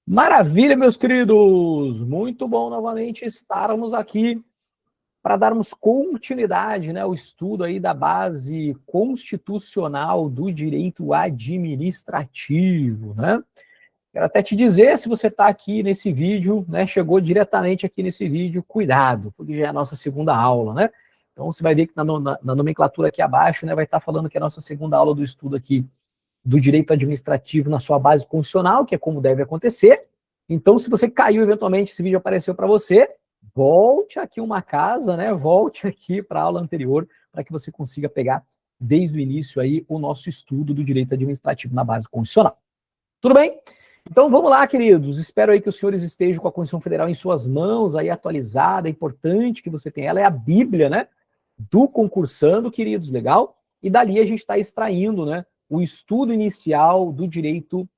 Maravilha, meus queridos! Muito bom novamente estarmos aqui para darmos continuidade, né, ao estudo aí da base constitucional do direito administrativo, né? Quero até te dizer, se você está aqui nesse vídeo, né, chegou diretamente aqui nesse vídeo, cuidado, porque já é a nossa segunda aula, né? Então você vai ver que na nomenclatura aqui abaixo, né, vai estar falando que é a nossa segunda aula do estudo aqui do direito administrativo na sua base constitucional, que é como deve acontecer. Então, se você caiu eventualmente, esse vídeo apareceu para você, volte aqui uma casa, né? Volte aqui para a aula anterior, para que você consiga pegar desde o início aí o nosso estudo do direito administrativo na base constitucional. Tudo bem? Então vamos lá, queridos. Espero aí que os senhores estejam com a Constituição Federal em suas mãos, aí atualizada. É importante que você tenha. Ela é a Bíblia, né? Do concursando, queridos, legal? E dali a gente está extraindo, né? O estudo inicial do direito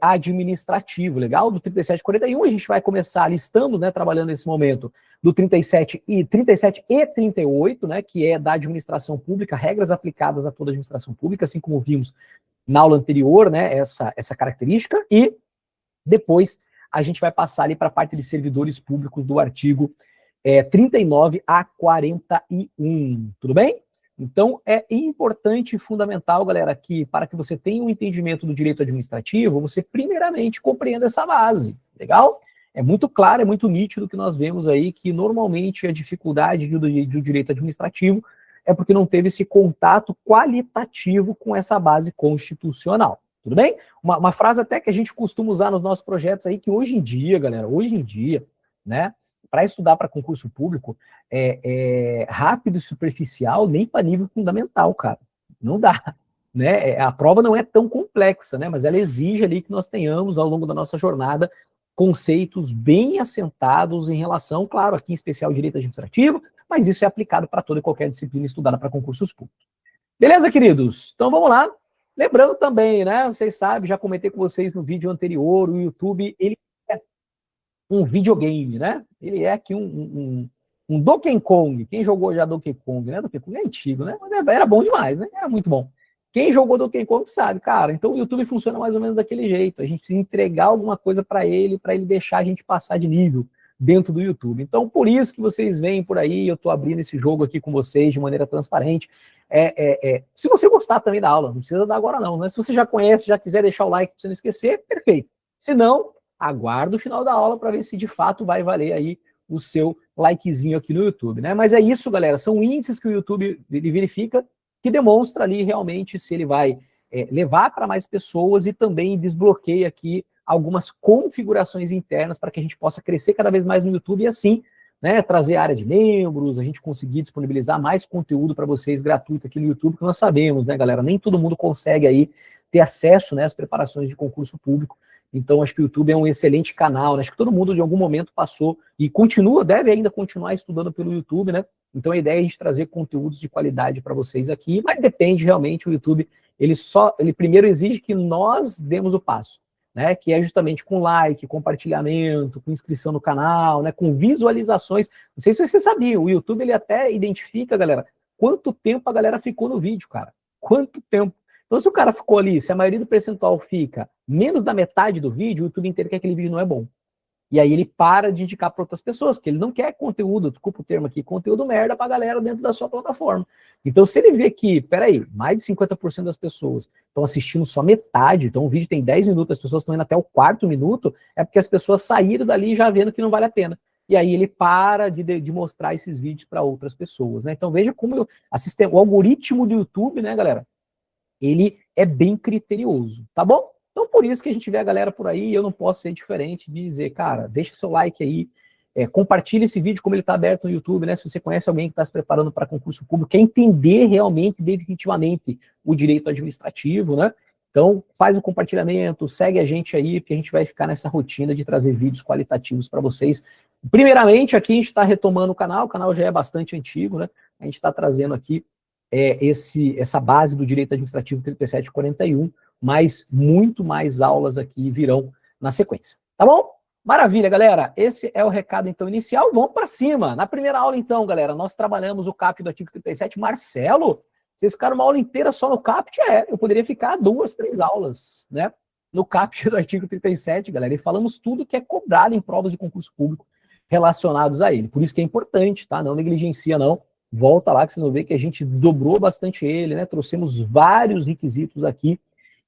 administrativo, legal? Do 3741, a gente vai começar listando, né? Trabalhando nesse momento do 37 e 38, né? Que é da administração pública, regras aplicadas a toda a administração pública, assim como vimos na aula anterior, né, essa característica, e depois a gente vai passar ali para a parte de servidores públicos do artigo 39 a 41, tudo bem? Então, é importante e fundamental, galera, que para que você tenha um entendimento do direito administrativo, você primeiramente compreenda essa base, legal? É muito claro, é muito nítido que nós vemos aí que normalmente a dificuldade do direito administrativo é porque não teve esse contato qualitativo com essa base constitucional. Tudo bem? Uma frase até que a gente costuma usar nos nossos projetos aí, que hoje em dia, galera, hoje em dia, né, para estudar para concurso público, rápido e superficial, nem para nível fundamental, cara. Não dá. Né? A prova não é tão complexa, né, mas ela exige ali que nós tenhamos, ao longo da nossa jornada, conceitos bem assentados em relação, claro, aqui em especial direito administrativo, mas isso é aplicado para toda e qualquer disciplina estudada para concursos públicos. Beleza, queridos? Então vamos lá. Lembrando também, né? Vocês sabem, já comentei com vocês no vídeo anterior, o YouTube, ele é um videogame, né? Ele é aqui um Donkey Kong. Quem jogou já Donkey Kong, né? Donkey Kong é antigo, né? Mas era bom demais, né? Era muito bom. Quem jogou Donkey Kong sabe, cara. Então o YouTube funciona mais ou menos daquele jeito. A gente precisa entregar alguma coisa para ele deixar a gente passar de nível dentro do YouTube. Então, por isso que vocês veem por aí, eu estou abrindo esse jogo aqui com vocês de maneira transparente. Se você gostar também da aula, não precisa dar agora não, né? Se você já conhece, já quiser deixar o like para você não esquecer, perfeito. Se não, aguarda o final da aula para ver se de fato vai valer aí o seu likezinho aqui no YouTube, né? Mas é isso, galera, são índices que o YouTube ele verifica que demonstra ali realmente se ele vai levar para mais pessoas e também desbloqueia aqui algumas configurações internas para que a gente possa crescer cada vez mais no YouTube e assim, né, trazer a área de membros, a gente conseguir disponibilizar mais conteúdo para vocês gratuito aqui no YouTube, que nós sabemos, né, galera, nem todo mundo consegue aí ter acesso, né, às preparações de concurso público. Então, acho que o YouTube é um excelente canal, né? Acho que todo mundo, de algum momento, passou e continua, deve ainda continuar estudando pelo YouTube, né? Então, a ideia é a gente trazer conteúdos de qualidade para vocês aqui, mas depende realmente, o YouTube, ele primeiro exige que nós demos o passo, né? Que é justamente com like, compartilhamento, com inscrição no canal, né? Com visualizações. Não sei se vocês sabiam, o YouTube, ele até identifica, galera, quanto tempo a galera ficou no vídeo, cara. Quanto tempo. Então, se o cara ficou ali, se a maioria do percentual fica menos da metade do vídeo, o YouTube inteiro quer que aquele vídeo não é bom. E aí ele para de indicar para outras pessoas, porque ele não quer conteúdo, desculpa o termo aqui, conteúdo merda para a galera dentro da sua plataforma. Então, se ele vê que, peraí, mais de 50% das pessoas estão assistindo só metade, então o vídeo tem 10 minutos, as pessoas estão indo até o 4º minuto, é porque as pessoas saíram dali já vendo que não vale a pena. E aí ele para de mostrar esses vídeos para outras pessoas, né? Então veja como o algoritmo do YouTube, né, galera, ele é bem criterioso, tá bom? Então, por isso que a gente vê a galera por aí, eu não posso ser diferente de dizer, cara, deixa seu like aí, compartilha esse vídeo como ele está aberto no YouTube, né? Se você conhece alguém que está se preparando para concurso público, quer entender realmente, definitivamente, o direito administrativo, né? Então, faz o compartilhamento, segue a gente aí, porque a gente vai ficar nessa rotina de trazer vídeos qualitativos para vocês. Primeiramente, aqui a gente está retomando o canal já é bastante antigo, né? A gente está trazendo aqui essa base do direito administrativo 37 e 41, mas muito mais aulas aqui virão na sequência. Tá bom? Maravilha, galera. Esse é o recado, então, inicial. Vamos para cima. Na primeira aula, então, galera, nós trabalhamos o CAPT do artigo 37. Marcelo, vocês ficaram uma aula inteira só no CAPT? Eu poderia ficar 2, 3 aulas, né? no caput do artigo 37, galera, e falamos tudo que é cobrado em provas de concurso público relacionados a ele. Por isso que é importante, tá? Não negligencia, não. Volta lá que você vai ver que a gente desdobrou bastante ele, né? Trouxemos vários requisitos aqui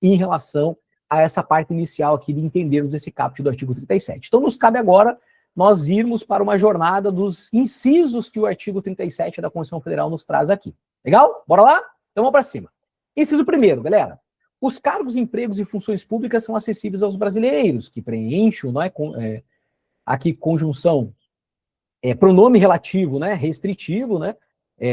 em relação a essa parte inicial aqui de entendermos esse caput do artigo 37. Então, nos cabe agora nós irmos para uma jornada dos incisos que o artigo 37 da Constituição Federal nos traz aqui. Legal? Bora lá? Então vamos para cima. Inciso primeiro, galera. Os cargos, empregos e funções públicas são acessíveis aos brasileiros, que preenchem, não é, aqui conjunção, pronome relativo, né, restritivo, né,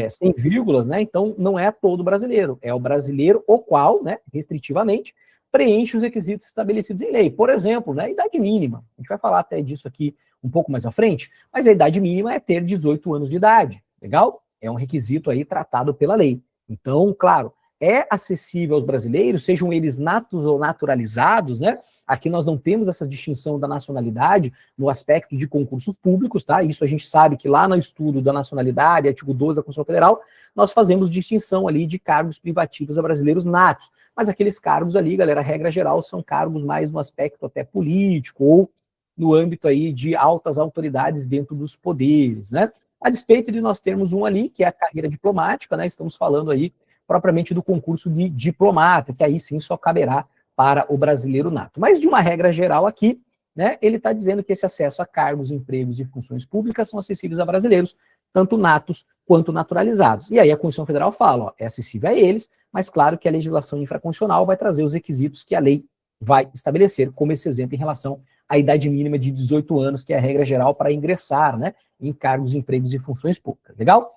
sem vírgulas, né, então não é todo brasileiro, é o brasileiro o qual, né, restritivamente, preenche os requisitos estabelecidos em lei. Por exemplo, né, a idade mínima, a gente vai falar até disso aqui um pouco mais à frente, mas a idade mínima é ter 18 anos de idade, legal? É um requisito aí tratado pela lei. Então, claro, é acessível aos brasileiros, sejam eles natos ou naturalizados, né? Aqui nós não temos essa distinção da nacionalidade no aspecto de concursos públicos, tá? Isso a gente sabe que lá no estudo da nacionalidade, artigo 12 da Constituição Federal, nós fazemos distinção ali de cargos privativos a brasileiros natos. Mas aqueles cargos ali, galera, a regra geral, são cargos mais no aspecto até político ou no âmbito aí de altas autoridades dentro dos poderes, né? A despeito de nós termos um ali, que é a carreira diplomática, né? Estamos falando aí propriamente do concurso de diplomata, que aí sim só caberá para o brasileiro nato. Mas de uma regra geral aqui, né, ele está dizendo que esse acesso a cargos, empregos e funções públicas são acessíveis a brasileiros, tanto natos quanto naturalizados. E aí a Constituição Federal fala, ó, é acessível a eles, mas claro que a legislação infraconstitucional vai trazer os requisitos que a lei vai estabelecer, como esse exemplo em relação à idade mínima de 18 anos, que é a regra geral para ingressar, né, em cargos, empregos e funções públicas. Legal?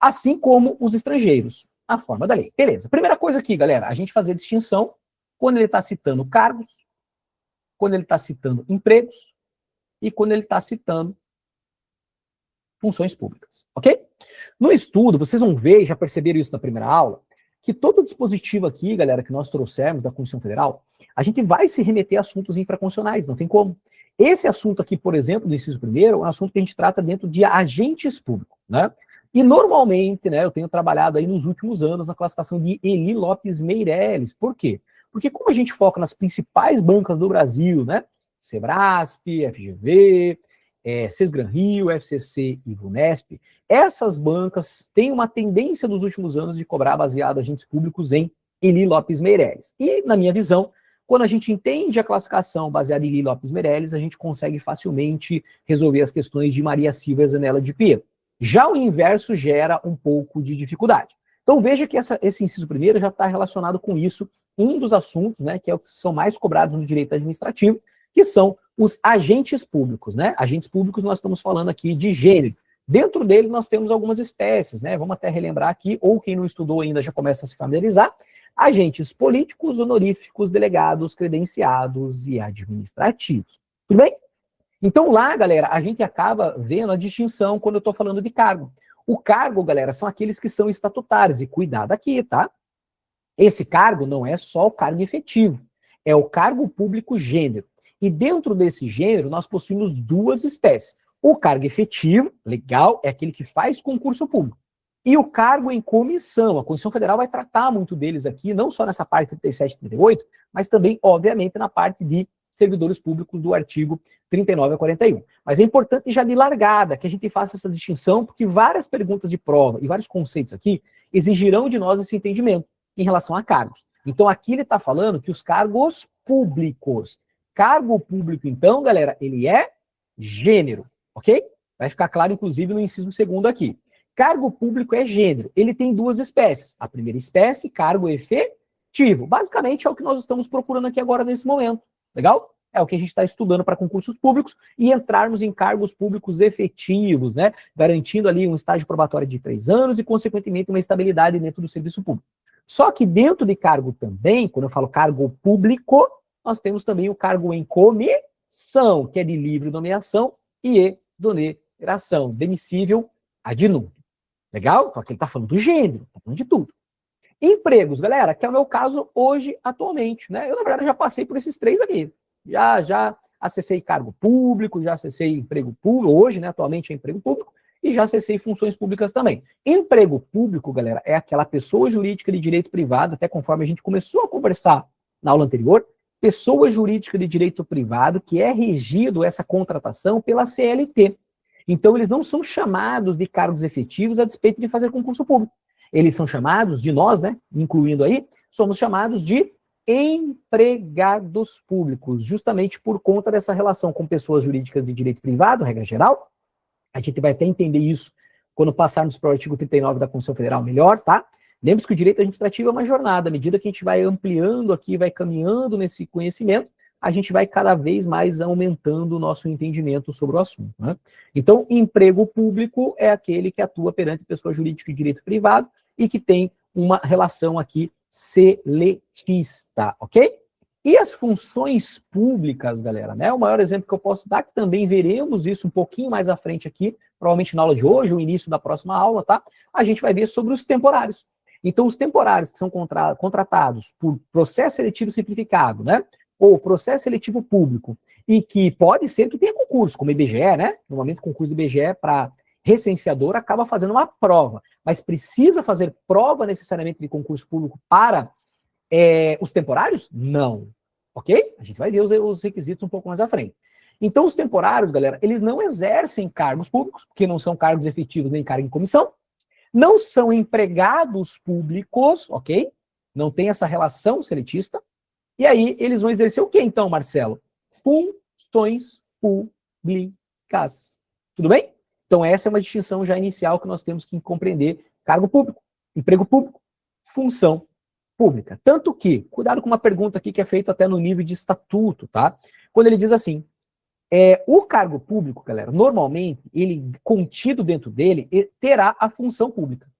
Assim como os estrangeiros, a forma da lei. Beleza. Primeira coisa aqui, galera, a gente fazer distinção quando ele está citando cargos, quando ele está citando empregos e quando ele está citando funções públicas, ok? No estudo, vocês vão ver, já perceberam isso na primeira aula, que todo o dispositivo aqui, galera, que nós trouxemos da Constituição Federal, a gente vai se remeter a assuntos infraconstitucionais, não tem como. Esse assunto aqui, por exemplo, do inciso primeiro, é um assunto que a gente trata dentro de agentes públicos, né? E normalmente, né, eu tenho trabalhado aí nos últimos anos na classificação de Eli Lopes Meireles. Por quê? Porque como a gente foca nas principais bancas do Brasil, né, Sebrasp, FGV, Sesgran-Rio, FCC e VUNESP, essas bancas têm uma tendência nos últimos anos de cobrar baseado agentes públicos em Eli Lopes Meireles. E, na minha visão, quando a gente entende a classificação baseada em Eli Lopes Meireles, a gente consegue facilmente resolver as questões de Maria Silvia Zanella de Piero. Já o inverso gera um pouco de dificuldade. Então veja que esse inciso primeiro já está relacionado com isso, um dos assuntos, né, que são mais cobrados no direito administrativo, que são os agentes públicos, né? Agentes públicos nós estamos falando aqui de gênero. Dentro dele nós temos algumas espécies, né? Vamos até relembrar aqui, ou quem não estudou ainda já começa a se familiarizar, agentes políticos, honoríficos, delegados, credenciados e administrativos. Tudo bem? Então lá, galera, a gente acaba vendo a distinção quando eu estou falando de cargo. O cargo, galera, são aqueles que são estatutários. E cuidado aqui, tá? Esse cargo não é só o cargo efetivo. É o cargo público gênero. E dentro desse gênero, nós possuímos duas espécies. O cargo efetivo, legal, é aquele que faz concurso público. E o cargo em comissão. A Constituição Federal vai tratar muito deles aqui, não só nessa parte 37 e 38, mas também, obviamente, na parte de servidores públicos do artigo 39 a 41. Mas é importante já de largada que a gente faça essa distinção, porque várias perguntas de prova e vários conceitos aqui exigirão de nós esse entendimento em relação a cargos. Então aqui ele está falando que os cargos públicos. Cargo público, então, galera, ele é gênero, ok? Vai ficar claro, inclusive, no inciso segundo aqui. Cargo público é gênero. Ele tem duas espécies. A primeira espécie, cargo efetivo. Basicamente é o que nós estamos procurando aqui agora nesse momento. Legal? É o que a gente está estudando para concursos públicos e entrarmos em cargos públicos efetivos, né? Garantindo ali um estágio probatório de 3 anos e, consequentemente, uma estabilidade dentro do serviço público. Só que dentro de cargo também, quando eu falo cargo público, nós temos também o cargo em comissão, que é de livre nomeação e exoneração, demissível ad nutum. Legal? Então aqui ele está falando do gênero, está falando de tudo. Empregos, galera, que é o meu caso hoje, atualmente, né? Eu, na verdade, já passei por esses 3 aqui. Já acessei cargo público, já acessei emprego público, hoje, né, atualmente é emprego público, e já acessei funções públicas também. Emprego público, galera, é aquela pessoa jurídica de direito privado, até conforme a gente começou a conversar na aula anterior, pessoa jurídica de direito privado que é regido essa contratação pela CLT. Então, eles não são chamados de cargos efetivos a despeito de fazer concurso público. Eles são chamados, de nós, né, incluindo aí, somos chamados de empregados públicos, justamente por conta dessa relação com pessoas jurídicas de direito privado, regra geral. A gente vai até entender isso quando passarmos para o artigo 39 da Constituição Federal melhor, tá? Lembre-se que o direito administrativo é uma jornada, à medida que a gente vai ampliando aqui, vai caminhando nesse conhecimento, a gente vai cada vez mais aumentando o nosso entendimento sobre o assunto, né? Então, emprego público é aquele que atua perante pessoa jurídica de direito privado e que tem uma relação aqui seletista, ok? E as funções públicas, galera, né? O maior exemplo que eu posso dar, que também veremos isso um pouquinho mais à frente aqui, provavelmente na aula de hoje, ou início da próxima aula, tá? A gente vai ver sobre os temporários. Então, os temporários que são contratados por processo seletivo simplificado, né? Ou processo seletivo público, e que pode ser que tenha concurso, como IBGE, né? No momento, o concurso do IBGE para recenseador acaba fazendo uma prova, mas precisa fazer prova necessariamente de concurso público para os temporários? Não. Ok? A gente vai ver os requisitos um pouco mais à frente. Então, os temporários, galera, eles não exercem cargos públicos, porque não são cargos efetivos nem cargo em comissão, não são empregados públicos, ok? Não tem essa relação seletista. E aí, eles vão exercer o que então, Marcelo? Funções públicas. Tudo bem? Então, essa é uma distinção já inicial que nós temos que compreender. Cargo público, emprego público, função pública. Tanto que, cuidado com uma pergunta aqui que é feita até no nível de estatuto, tá? Quando ele diz assim, o cargo público, galera, normalmente, ele contido dentro dele, terá a função pública.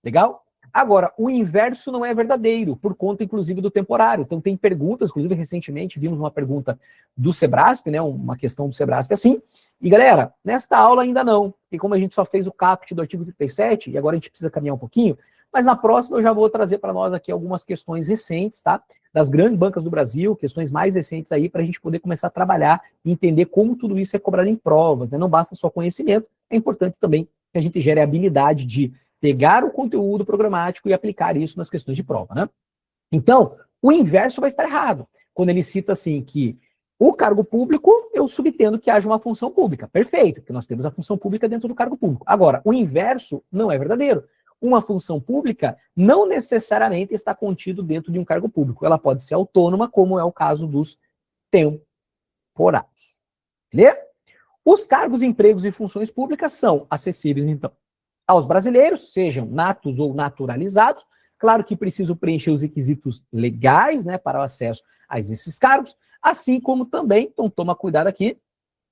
Legal? Agora, o inverso não é verdadeiro, por conta, inclusive, do temporário. Então, tem perguntas, inclusive, recentemente, vimos uma pergunta do Sebrasp, né, uma questão do Sebrasp assim, e, galera, nesta aula ainda não, e como a gente só fez o caput do artigo 37, e agora a gente precisa caminhar um pouquinho, mas na próxima eu já vou trazer para nós aqui algumas questões recentes, tá? Das grandes bancas do Brasil, questões mais recentes aí, para a gente poder começar a trabalhar e entender como tudo isso é cobrado em provas, né? Não basta só conhecimento, é importante também que a gente gere a habilidade de pegar o conteúdo programático e aplicar isso nas questões de prova, né? Então, o inverso vai estar errado, quando ele cita assim que o cargo público, eu subtendo que haja uma função pública. Perfeito, porque nós temos a função pública dentro do cargo público. Agora, o inverso não é verdadeiro. Uma função pública não necessariamente está contido dentro de um cargo público. Ela pode ser autônoma, como é o caso dos temporários. Beleza? Os cargos, empregos e funções públicas são acessíveis, então, aos brasileiros, sejam natos ou naturalizados. Claro que precisam preencher os requisitos legais, né, para o acesso a esses cargos, assim como também, então toma cuidado aqui,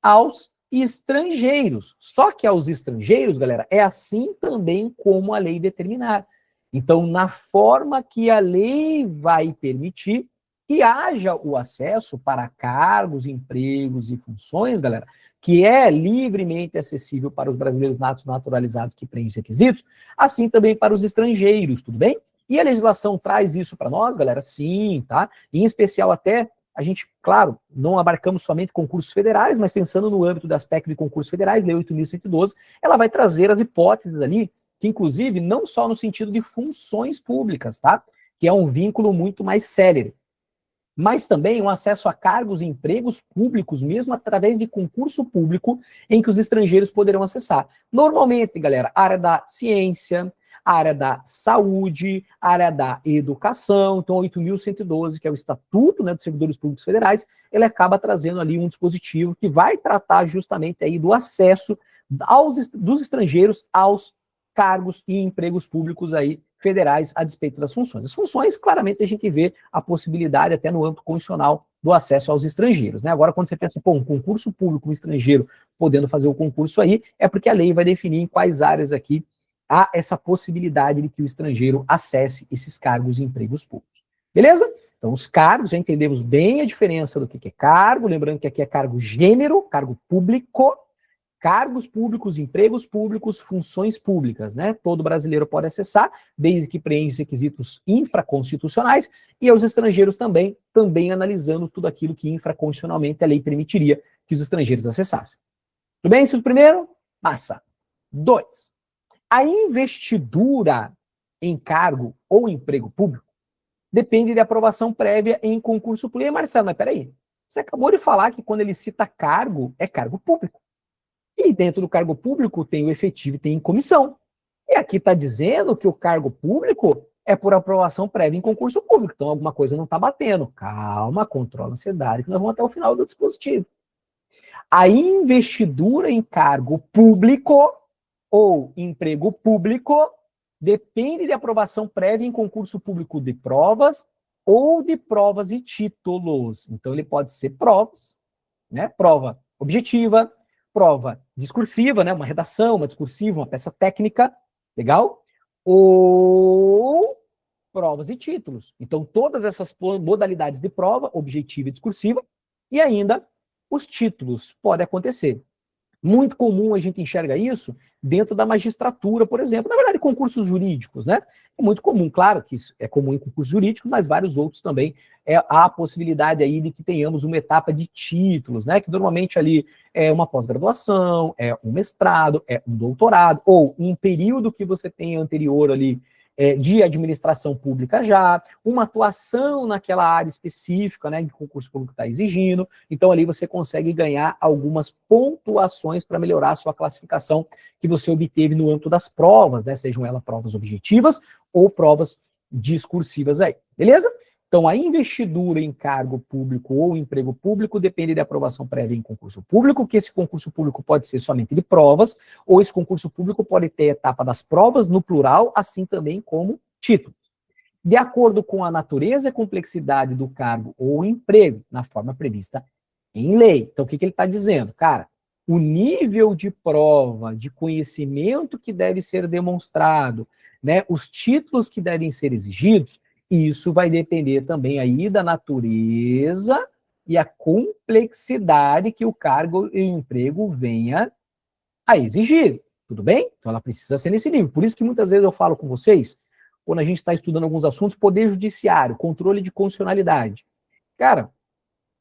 aos estrangeiros. Só que aos estrangeiros, galera, é assim também como a lei determinar. Então, na forma que a lei vai permitir que haja o acesso para cargos, empregos e funções, galera, que é livremente acessível para os brasileiros natos naturalizados que preenchem requisitos, assim também para os estrangeiros, tudo bem? E a legislação traz isso para nós, galera? Sim, tá? Em especial até, a gente, claro, não abarcamos somente concursos federais, mas pensando no âmbito do aspecto de concursos federais, Lei 8.112, ela vai trazer as hipóteses ali, que inclusive não só no sentido de funções públicas, tá? Que é um vínculo muito mais célere, mas também um acesso a cargos e empregos públicos, mesmo através de concurso público, em que os estrangeiros poderão acessar. Normalmente, galera, a área da ciência, a área da saúde, a área da educação, então 8.112, que é o Estatuto, né, dos Servidores Públicos Federais, ele acaba trazendo ali um dispositivo que vai tratar justamente aí do acesso dos estrangeiros aos cargos e empregos públicos aí federais a despeito das funções. As funções, claramente, a gente vê a possibilidade até no âmbito constitucional do acesso aos estrangeiros, né? Agora, quando você pensa, pô, um concurso público, um estrangeiro podendo fazer o concurso aí, é porque a lei vai definir em quais áreas aqui há essa possibilidade de que o estrangeiro acesse esses cargos e empregos públicos. Beleza? Então, os cargos, já entendemos bem a diferença do que é cargo, lembrando que aqui é cargo gênero, cargo público, cargos públicos, empregos públicos, funções públicas, né? Todo brasileiro pode acessar, desde que preencha requisitos infraconstitucionais, e aos estrangeiros também analisando tudo aquilo que infraconstitucionalmente a lei permitiria que os estrangeiros acessassem. Tudo bem, inciso primeiro? Passa. 2. A investidura em cargo ou emprego público depende de aprovação prévia em concurso público. Marcelo, mas peraí, você acabou de falar que quando ele cita cargo, é cargo público. E dentro do cargo público tem o efetivo e tem comissão. E aqui está dizendo que o cargo público é por aprovação prévia em concurso público. Então alguma coisa não está batendo. Calma, controla a ansiedade, que nós vamos até o final do dispositivo. A investidura em cargo público ou emprego público depende de aprovação prévia em concurso público de provas ou de provas e títulos. Então ele pode ser provas, né? Prova objetiva, prova discursiva, né? Uma redação, uma discursiva, uma peça técnica, legal? Ou provas e títulos. Então todas essas modalidades de prova, objetiva e discursiva, e ainda os títulos podem acontecer. Muito comum a gente enxerga isso dentro da magistratura, por exemplo. Na verdade, concursos jurídicos, né? É muito comum, claro que isso é comum em concurso jurídico, mas vários outros também. Há a possibilidade aí de que tenhamos uma etapa de títulos, né? Que normalmente ali é uma pós-graduação, é um mestrado, é um doutorado, ou um período que você tem anterior ali de administração pública já, uma atuação naquela área específica, né, que o concurso público está exigindo. Então ali você consegue ganhar algumas pontuações para melhorar a sua classificação que você obteve no âmbito das provas, né, sejam elas provas objetivas ou provas discursivas aí, beleza? Então, a investidura em cargo público ou emprego público depende da aprovação prévia em concurso público, que esse concurso público pode ser somente de provas, ou esse concurso público pode ter etapa das provas no plural, assim também como títulos. De acordo com a natureza e complexidade do cargo ou emprego, na forma prevista em lei. Então, o que ele está dizendo? Cara, o nível de prova, de conhecimento que deve ser demonstrado, né, os títulos que devem ser exigidos, isso vai depender também aí da natureza e a complexidade que o cargo e o emprego venha a exigir, tudo bem? Então ela precisa ser nesse nível. Por isso que muitas vezes eu falo com vocês, quando a gente está estudando alguns assuntos, poder judiciário, controle de constitucionalidade. Cara,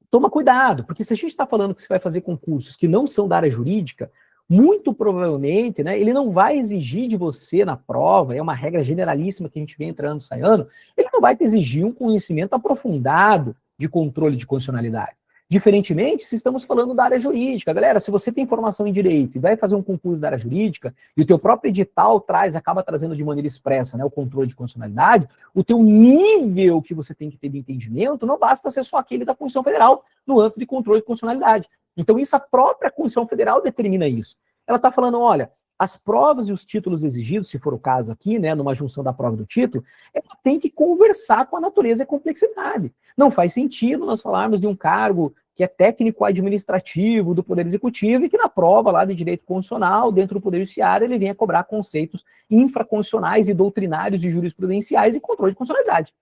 toma cuidado, porque se a gente está falando que você vai fazer concursos que não são da área jurídica, muito provavelmente, né, ele não vai exigir de você na prova, é uma regra generalíssima que a gente vem entrando, saindo, ele não vai te exigir um conhecimento aprofundado de controle de constitucionalidade. Diferentemente, se estamos falando da área jurídica, galera, se você tem formação em direito e vai fazer um concurso da área jurídica, e o teu próprio edital acaba trazendo de maneira expressa, né, o controle de constitucionalidade, o teu nível que você tem que ter de entendimento não basta ser só aquele da Constituição Federal no âmbito de controle de constitucionalidade. Então isso a própria Constituição Federal determina isso. Ela está falando, olha, as provas e os títulos exigidos, se for o caso aqui, né, numa junção da prova e do título, ela tem que conversar com a natureza e a complexidade. Não faz sentido nós falarmos de um cargo que é técnico administrativo do Poder Executivo e que na prova lá de direito constitucional, dentro do Poder Judiciário, ele venha cobrar conceitos infraconstitucionais e doutrinários e jurisprudenciais e controle de constitucionalidade.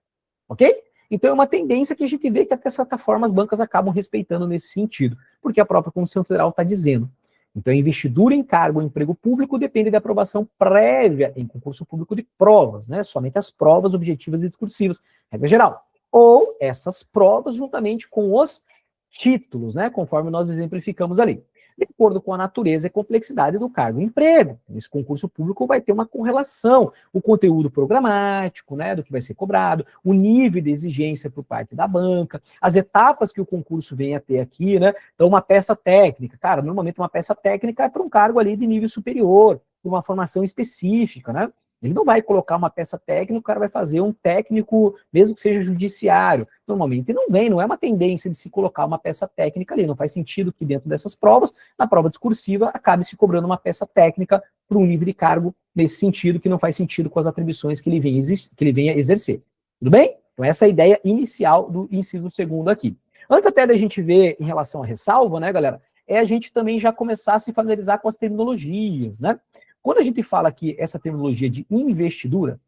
Ok? Então é uma tendência que a gente vê que até certa forma as bancas acabam respeitando nesse sentido, porque a própria Constituição Federal está dizendo. Então, a investidura em cargo ou emprego público depende da aprovação prévia em concurso público de provas, né? Somente as provas objetivas e discursivas, regra geral. Ou essas provas juntamente com os títulos, né? Conforme nós exemplificamos ali. De acordo com a natureza e complexidade do cargo e emprego. Esse concurso público vai ter uma correlação, o conteúdo programático, né, do que vai ser cobrado, o nível de exigência por parte da banca, as etapas que o concurso vem a ter aqui, né? Então, uma peça técnica, cara, normalmente uma peça técnica é para um cargo ali de nível superior, uma formação específica, né? Ele não vai colocar uma peça técnica, o cara vai fazer um técnico, mesmo que seja judiciário. Normalmente não é uma tendência de se colocar uma peça técnica ali. Não faz sentido que dentro dessas provas, na prova discursiva, acabe se cobrando uma peça técnica para um nível de cargo nesse sentido, que não faz sentido com as atribuições que ele venha exercer. Tudo bem? Então essa é a ideia inicial do inciso 2º aqui. Antes até da gente ver em relação à ressalva, né, galera, é a gente também já começar a se familiarizar com as terminologias, né? Quando a gente fala aqui essa terminologia de investidura,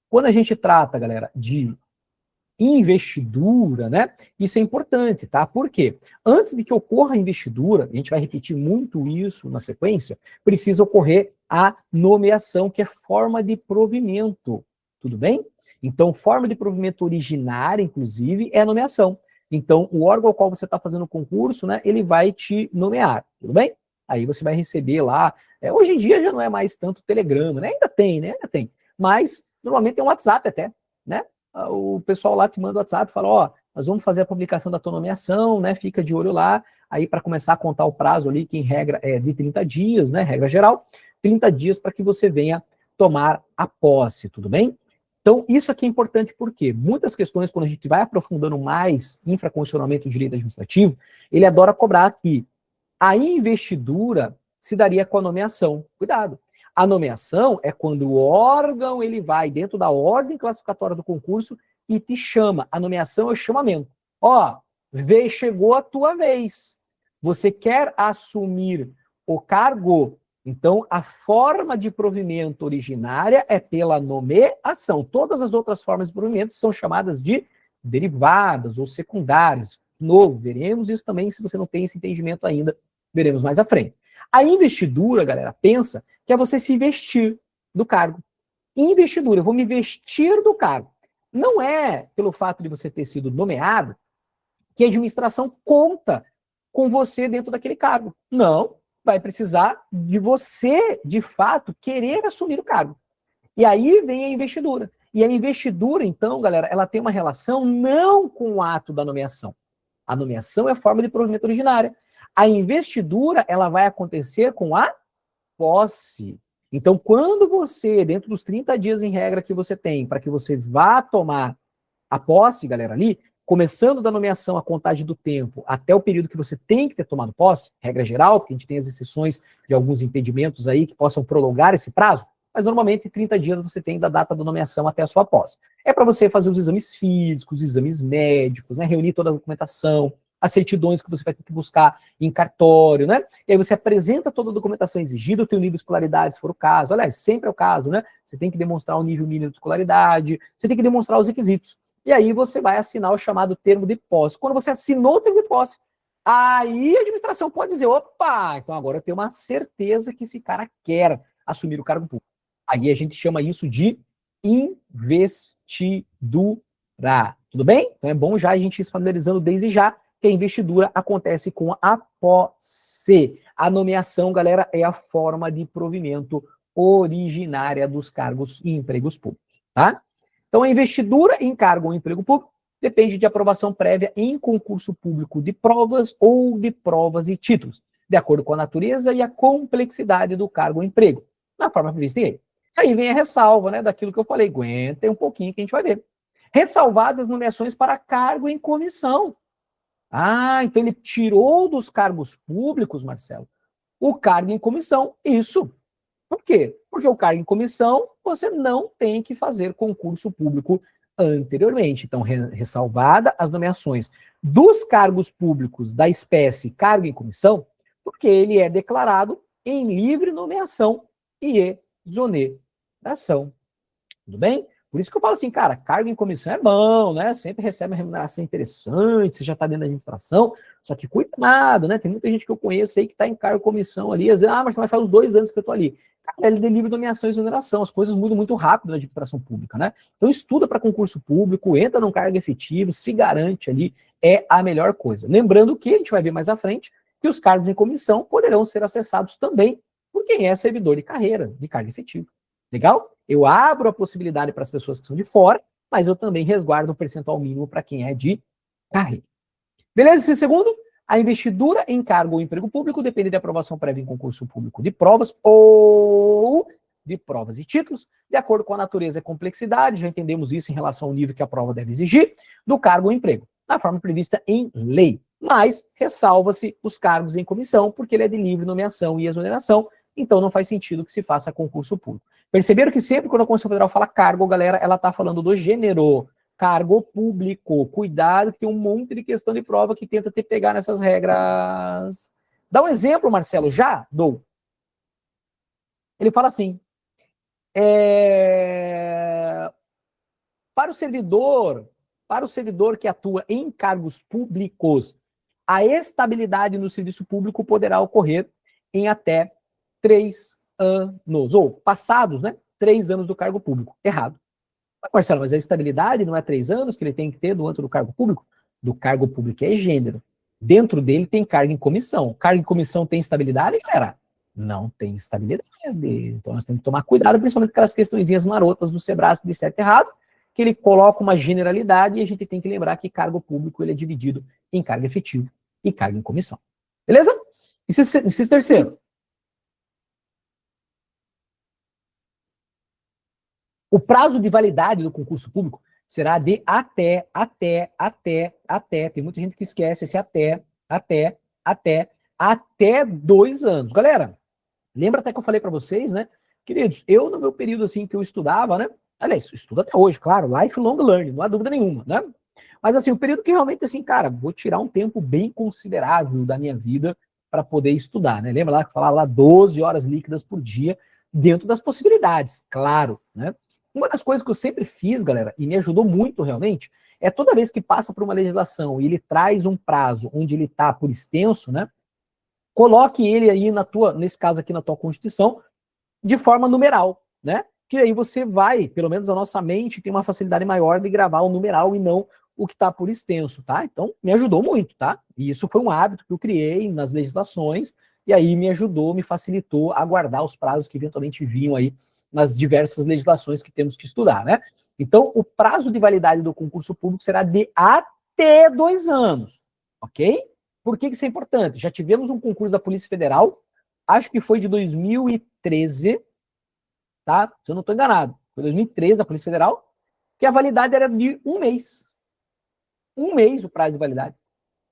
quando a gente trata, galera, de investidura, né, isso é importante, tá? Por quê? Antes de que ocorra a investidura, a gente vai repetir muito isso na sequência, precisa ocorrer a nomeação, que é forma de provimento, tudo bem? Então, forma de provimento originária, inclusive, é a nomeação. Então, o órgão ao qual você está fazendo o concurso, né, ele vai te nomear, tudo bem? Aí você vai receber lá, hoje em dia já não é mais tanto telegrama, né? Ainda tem, né? Ainda tem. Mas, normalmente tem um WhatsApp até, né? O pessoal lá te manda o WhatsApp e fala, ó, nós vamos fazer a publicação da tua nomeação, né? Fica de olho lá, aí para começar a contar o prazo ali, que em regra é de 30 dias, né? Regra geral, 30 dias para que você venha tomar a posse, tudo bem? Então, isso aqui é importante porque muitas questões, quando a gente vai aprofundando mais infraconstitucionalmente o direito administrativo, ele adora cobrar que a investidura se daria com a nomeação. Cuidado. A nomeação é quando o órgão ele vai dentro da ordem classificatória do concurso e te chama. A nomeação é o chamamento. Ó, chegou a tua vez. Você quer assumir o cargo? Então, a forma de provimento originária é pela nomeação. Todas as outras formas de provimento são chamadas de derivadas ou secundárias. De novo, veremos isso também, se você não tem esse entendimento ainda, veremos mais à frente. A investidura, galera, pensa que é você se vestir do cargo. Investidura, eu vou me vestir do cargo. Não é pelo fato de você ter sido nomeado que a administração conta com você dentro daquele cargo. Não, vai precisar de você, de fato, querer assumir o cargo. E aí vem a investidura. E a investidura, então, galera, ela tem uma relação não com o ato da nomeação. A nomeação é a forma de provimento originária. A investidura, ela vai acontecer com a posse. Então, quando você, dentro dos 30 dias em regra que você tem, para que você vá tomar a posse, galera, ali, começando da nomeação a contagem do tempo até o período que você tem que ter tomado posse, regra geral, porque a gente tem as exceções de alguns impedimentos aí que possam prolongar esse prazo, mas normalmente 30 dias você tem da data da nomeação até a sua posse. É para você fazer os exames físicos, os exames médicos, né, reunir toda a documentação, as certidões que você vai ter que buscar em cartório, né? E aí você apresenta toda a documentação exigida, o teu nível de escolaridade, se for o caso. Aliás, sempre é o caso, né? Você tem que demonstrar o nível mínimo de escolaridade, você tem que demonstrar os requisitos. E aí você vai assinar o chamado termo de posse. Quando você assinou o termo de posse, aí a administração pode dizer, opa, então agora eu tenho uma certeza que esse cara quer assumir o cargo público. Aí a gente chama isso de investidura. Tudo bem? Então é bom já a gente ir se familiarizando desde já que a investidura acontece com a posse. A nomeação, galera, é a forma de provimento originária dos cargos e empregos públicos, tá? Então, a investidura em cargo ou emprego público depende de aprovação prévia em concurso público de provas ou de provas e títulos, de acordo com a natureza e a complexidade do cargo ou emprego, na forma prevista em lei. Aí vem a ressalva, né, daquilo que eu falei. Aguentem um pouquinho que a gente vai ver. Ressalvadas as nomeações para cargo em comissão. Ah, então ele tirou dos cargos públicos, Marcelo, o cargo em comissão. Isso. Por quê? Porque o cargo em comissão, você não tem que fazer concurso público anteriormente. Então, ressalvada as nomeações dos cargos públicos da espécie cargo em comissão, porque ele é declarado em livre nomeação e exoneração. Tudo bem? Por isso que eu falo assim, cara, cargo em comissão é bom, né? Sempre recebe uma remuneração interessante, você já está dentro da administração, só que cuidado, né? Tem muita gente que eu conheço aí que está em cargo em comissão ali, às vezes, mas você vai fazer uns 2 anos que eu estou ali. Cara, ele delivra nomeação e exoneração, as coisas mudam muito rápido na administração pública, né? Então estuda para concurso público, entra num cargo efetivo, se garante ali, é a melhor coisa. Lembrando que, a gente vai ver mais à frente, que os cargos em comissão poderão ser acessados também por quem é servidor de carreira, de cargo efetivo. Legal? Eu abro a possibilidade para as pessoas que são de fora, mas eu também resguardo um percentual mínimo para quem é de carreira. Beleza? Esse segundo, a investidura em cargo ou emprego público depende de aprovação prévia em concurso público de provas ou de provas e títulos, de acordo com a natureza e complexidade, já entendemos isso em relação ao nível que a prova deve exigir, do cargo ou emprego, na forma prevista em lei. Mas ressalva-se os cargos em comissão, porque ele é de livre nomeação e exoneração, então não faz sentido que se faça concurso público. Perceberam que sempre quando a Constituição Federal fala cargo, galera, ela está falando do gênero, cargo público. Cuidado que tem um monte de questão de prova que tenta te pegar nessas regras. Dá um exemplo, Marcelo, já dou. Ele fala assim, para o servidor que atua em cargos públicos, a estabilidade no serviço público poderá ocorrer em até 3 anos, ou passados, né, 3 anos do cargo público. Errado. Marcelo, mas a estabilidade não é 3 anos que ele tem que ter dentro do cargo público? Do cargo público é gênero. Dentro dele tem cargo em comissão. Cargo em comissão tem estabilidade, galera? Não tem estabilidade. Então nós temos que tomar cuidado, principalmente com aquelas questõezinhas marotas do Sebrasco de certo e errado, que ele coloca uma generalidade e a gente tem que lembrar que cargo público ele é dividido em cargo efetivo e cargo em comissão. Beleza? Inciso terceiro. O prazo de validade do concurso público será de até. Tem muita gente que esquece esse até 2 anos. Galera, lembra até que eu falei para vocês, né? Queridos, eu no meu período assim que eu estudava, né? Aliás, estudo até hoje, claro, lifelong learning, não há dúvida nenhuma, né? Mas assim, o período que realmente assim, cara, vou tirar um tempo bem considerável da minha vida para poder estudar, né? Lembra lá que eu falava lá 12 horas líquidas por dia, dentro das possibilidades, claro, né? Uma das coisas que eu sempre fiz, galera, e me ajudou muito realmente, é toda vez que passa por uma legislação e ele traz um prazo onde ele está por extenso, né? Coloque ele aí nesse caso aqui na tua Constituição, de forma numeral, né? Que aí você vai, pelo menos a nossa mente tem uma facilidade maior de gravar o numeral e não o que está por extenso, tá? Então, me ajudou muito, tá? E isso foi um hábito que eu criei nas legislações, e aí me ajudou, me facilitou a guardar os prazos que eventualmente vinham aí nas diversas legislações que temos que estudar, né? Então, o prazo de validade do concurso público será de até 2 anos, ok? Por que isso é importante? Já tivemos um concurso da Polícia Federal, acho que foi de 2013, tá? Se eu não estou enganado, foi 2013 da Polícia Federal, que a validade era de 1 mês. 1 mês o prazo de validade.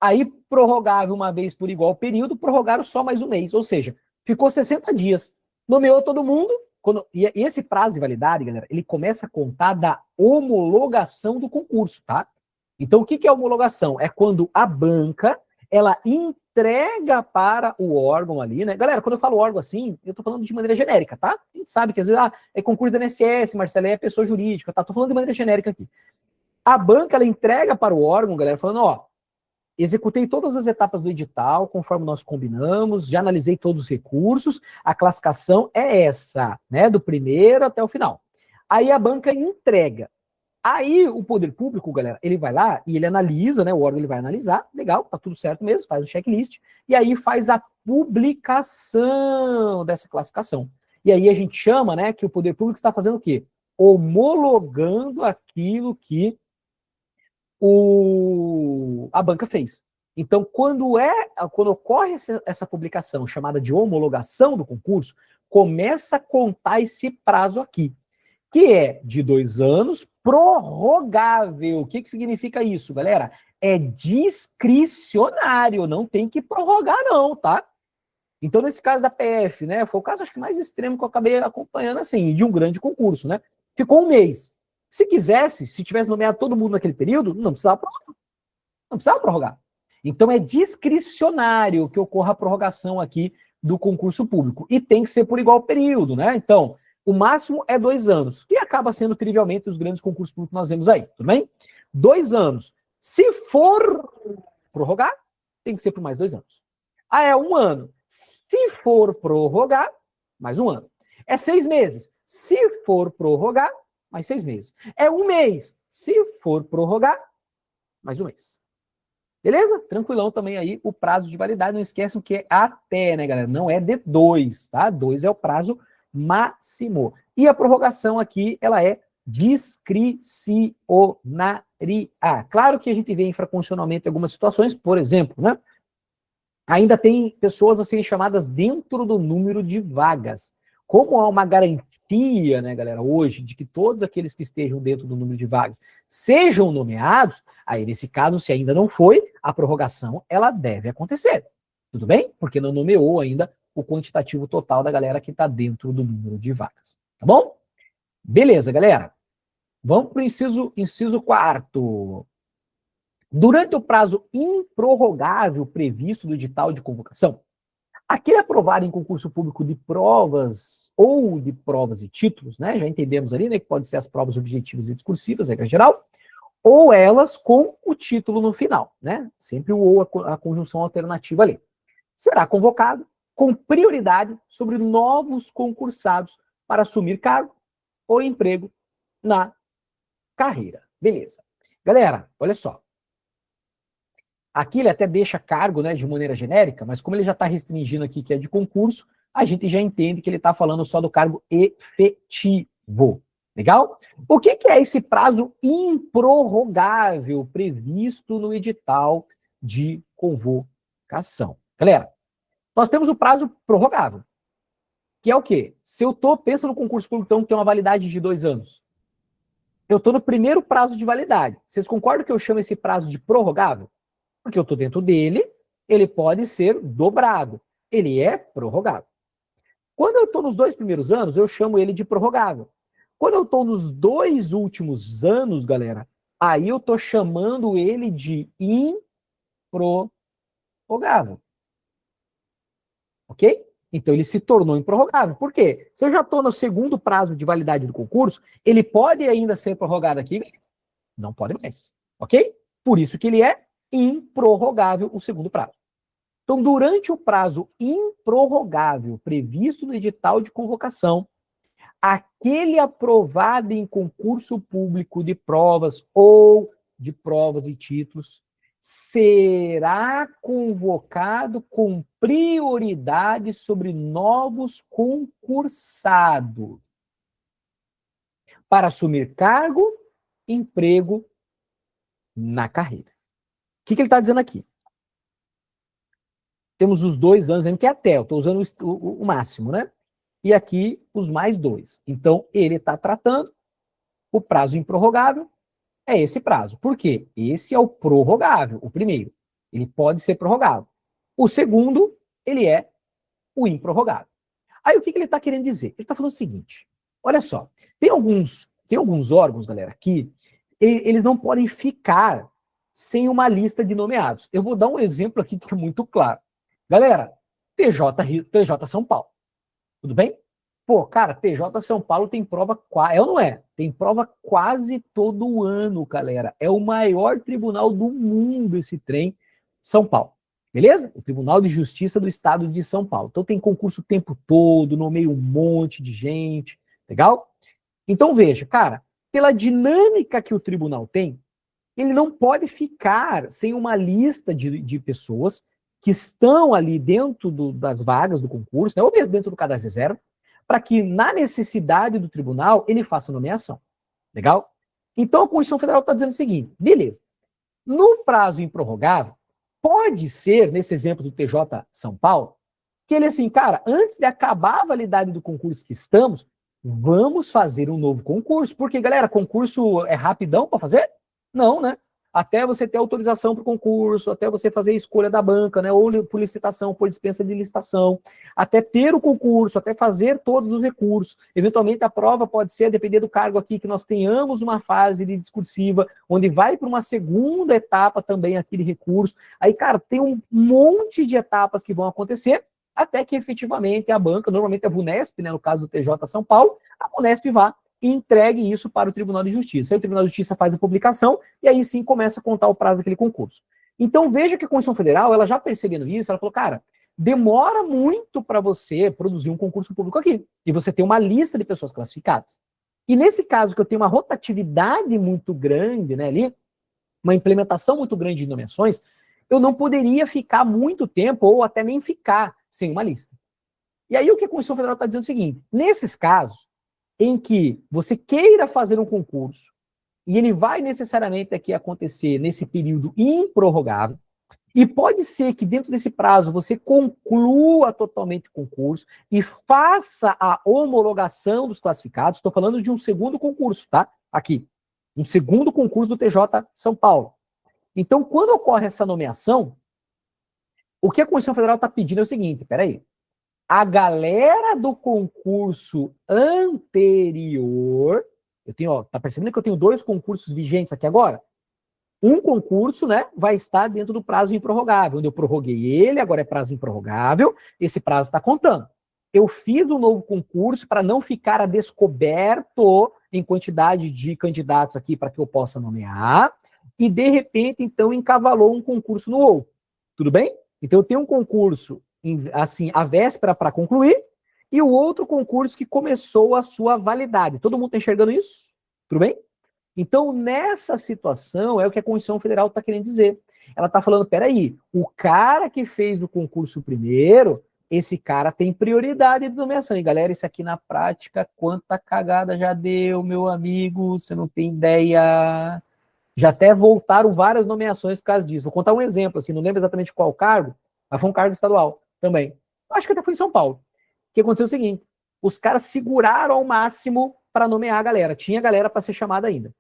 Aí prorrogável uma vez por igual período, prorrogaram só mais 1 mês, ou seja, ficou 60 dias. Nomeou todo mundo, e esse prazo de validade, galera, ele começa a contar da homologação do concurso, tá? Então, o que é homologação? É quando a banca, ela entrega para o órgão ali, né? Galera, quando eu falo órgão assim, eu tô falando de maneira genérica, tá? A gente sabe que às vezes, é concurso da INSS, Marcelo, é pessoa jurídica, tá? Tô falando de maneira genérica aqui. A banca, ela entrega para o órgão, galera, falando, ó, executei todas as etapas do edital, conforme nós combinamos, já analisei todos os recursos, a classificação é essa, né, do primeiro até o final. Aí a banca entrega. Aí o poder público, galera, ele vai lá e ele analisa, né, o órgão ele vai analisar, legal, tá tudo certo mesmo, faz o checklist, e aí faz a publicação dessa classificação. E aí a gente chama, né, que o poder público está fazendo o quê? Homologando aquilo que a banca fez. Então, quando ocorre essa publicação chamada de homologação do concurso, começa a contar esse prazo aqui, que é de 2 anos, prorrogável. O que significa isso, galera? É discricionário, não tem que prorrogar não, tá? Então, nesse caso da PF, né, foi o caso acho que mais extremo que eu acabei acompanhando, assim, de um grande concurso, né? Ficou 1 mês. Se quisesse, se tivesse nomeado todo mundo naquele período, não precisava prorrogar. Não precisava prorrogar. Então é discricionário que ocorra a prorrogação aqui do concurso público. E tem que ser por igual período, né? Então, o máximo é 2 anos, que acaba sendo trivialmente os grandes concursos públicos que nós vemos aí, tudo bem? 2 anos. Se for prorrogar, tem que ser por mais 2 anos. Ah, é 1 ano. Se for prorrogar, mais 1 ano. É 6 meses. Se for prorrogar, mais 6 meses. É 1 mês. Se for prorrogar, mais 1 mês. Beleza? Tranquilão também aí o prazo de validade. Não esqueçam que é até, né, galera? Não é de 2, tá? 2 é o prazo máximo. E a prorrogação aqui, ela é discricionária. Claro que a gente vê infraconstitucionalmente em algumas situações, por exemplo, né? Ainda tem pessoas a serem chamadas dentro do número de vagas. Como há uma garantia, né, galera, hoje, de que todos aqueles que estejam dentro do número de vagas sejam nomeados, aí nesse caso, se ainda não foi, a prorrogação, ela deve acontecer. Tudo bem? Porque não nomeou ainda o quantitativo total da galera que está dentro do número de vagas. Tá bom? Beleza, galera. Vamos para o inciso 4º. Durante o prazo improrrogável previsto do edital de convocação, aquele aprovado em concurso público de provas ou de provas e títulos, né? Já entendemos ali, né, que pode ser as provas objetivas e discursivas, regra geral, ou elas com o título no final, né? Sempre o ou, a conjunção alternativa ali. Será convocado com prioridade sobre novos concursados para assumir cargo ou emprego na carreira. Beleza. Galera, olha só. Aqui ele até deixa cargo, né, de maneira genérica, mas como ele já está restringindo aqui que é de concurso, a gente já entende que ele está falando só do cargo efetivo. Legal? O que é esse prazo improrrogável previsto no edital de convocação? Galera, nós temos o prazo prorrogável, que é o quê? Se eu pensa no concurso público, então, que tem uma validade de 2 anos. Eu estou no primeiro prazo de validade. Vocês concordam que eu chamo esse prazo de prorrogável? Porque eu estou dentro dele, ele pode ser dobrado. Ele é prorrogável. Quando eu estou nos 2 primeiros anos, eu chamo ele de prorrogável. Quando eu estou nos 2 últimos anos, galera, aí eu estou chamando ele de improrrogável. Ok? Então ele se tornou improrrogável. Por quê? Se eu já estou no segundo prazo de validade do concurso, ele pode ainda ser prorrogado aqui? Não pode mais. Ok? Por isso que ele é improrrogável o segundo prazo. Então, durante o prazo improrrogável previsto no edital de convocação, aquele aprovado em concurso público de provas ou de provas e títulos será convocado com prioridade sobre novos concursados para assumir cargo, emprego na carreira. O que ele está dizendo aqui? Temos os 2 anos, que é até, eu estou usando o máximo, né? E aqui os mais 2. Então, ele está tratando o prazo improrrogável, é esse prazo. Por quê? Esse é o prorrogável, o primeiro. Ele pode ser prorrogável. O segundo, ele é o improrrogável. Aí, o que ele está querendo dizer? Ele está falando o seguinte, olha só, tem alguns órgãos, galera, que eles não podem ficar sem uma lista de nomeados. Eu vou dar um exemplo aqui que é muito claro. Galera, TJ São Paulo. Tudo bem? Pô, cara, TJ São Paulo tem prova, é ou não é? Tem prova quase todo ano, galera. É o maior tribunal do mundo esse trem, São Paulo. Beleza? O Tribunal de Justiça do Estado de São Paulo. Então tem concurso o tempo todo, nomeia um monte de gente. Legal? Então veja, cara, pela dinâmica que o tribunal tem, ele não pode ficar sem uma lista de pessoas que estão ali dentro das vagas do concurso, né, ou mesmo dentro do cadastro reserva, para que, na necessidade do tribunal, ele faça nomeação. Legal? Então, a Constituição Federal está dizendo o seguinte, beleza, no prazo improrrogável, pode ser, nesse exemplo do TJ São Paulo, que ele assim, cara, antes de acabar a validade do concurso que estamos, vamos fazer um novo concurso, porque, galera, concurso é rapidão para fazer? Não, né? Até você ter autorização para o concurso, até você fazer a escolha da banca, né? Ou por licitação, por dispensa de licitação, até ter o concurso, até fazer todos os recursos. Eventualmente a prova pode ser, depender do cargo aqui, que nós tenhamos uma fase de discursiva, onde vai para uma segunda etapa também aqui de recurso. Aí, cara, tem um monte de etapas que vão acontecer, até que efetivamente a banca, normalmente a VUNESP, né, no caso do TJ São Paulo, a VUNESP vá e entregue isso para o Tribunal de Justiça. Aí o Tribunal de Justiça faz a publicação e aí sim começa a contar o prazo daquele concurso. Então veja que a Constituição Federal, ela já percebendo isso, ela falou, cara, demora muito para você produzir um concurso público aqui. E você tem uma lista de pessoas classificadas. E nesse caso que eu tenho uma rotatividade muito grande, né, ali, uma implementação muito grande de nomeações, eu não poderia ficar muito tempo ou até nem ficar sem uma lista. E aí o que a Constituição Federal está dizendo é o seguinte, nesses casos, em que você queira fazer um concurso e ele vai necessariamente aqui acontecer nesse período improrrogável, e pode ser que dentro desse prazo você conclua totalmente o concurso e faça a homologação dos classificados, estou falando de um segundo concurso, tá? Aqui, um segundo concurso do TJ São Paulo. Então, quando ocorre essa nomeação, o que a Constituição Federal está pedindo é o seguinte, peraí, a galera do concurso anterior, eu tenho, ó, tá percebendo que eu tenho 2 concursos vigentes aqui agora? Um concurso, né, vai estar dentro do prazo improrrogável, onde eu prorroguei ele, agora é prazo improrrogável, esse prazo está contando. Eu fiz um novo concurso para não ficar a descoberto em quantidade de candidatos aqui para que eu possa nomear, e de repente, então, encavalou um concurso no outro. Tudo bem? Então, eu tenho um concurso assim, a véspera para concluir, e o outro concurso que começou a sua validade. Todo mundo está enxergando isso? Tudo bem? Então, nessa situação, é o que a Constituição Federal está querendo dizer. Ela está falando, peraí, o cara que fez o concurso primeiro, esse cara tem prioridade de nomeação. E galera, isso aqui na prática, quanta cagada já deu, meu amigo, você não tem ideia. Já até voltaram várias nomeações por causa disso. Vou contar um exemplo, assim, não lembro exatamente qual cargo, mas foi um cargo estadual também. Acho que até foi em São Paulo. O que aconteceu é o seguinte, os caras seguraram ao máximo para nomear a galera. Tinha galera para ser chamada ainda.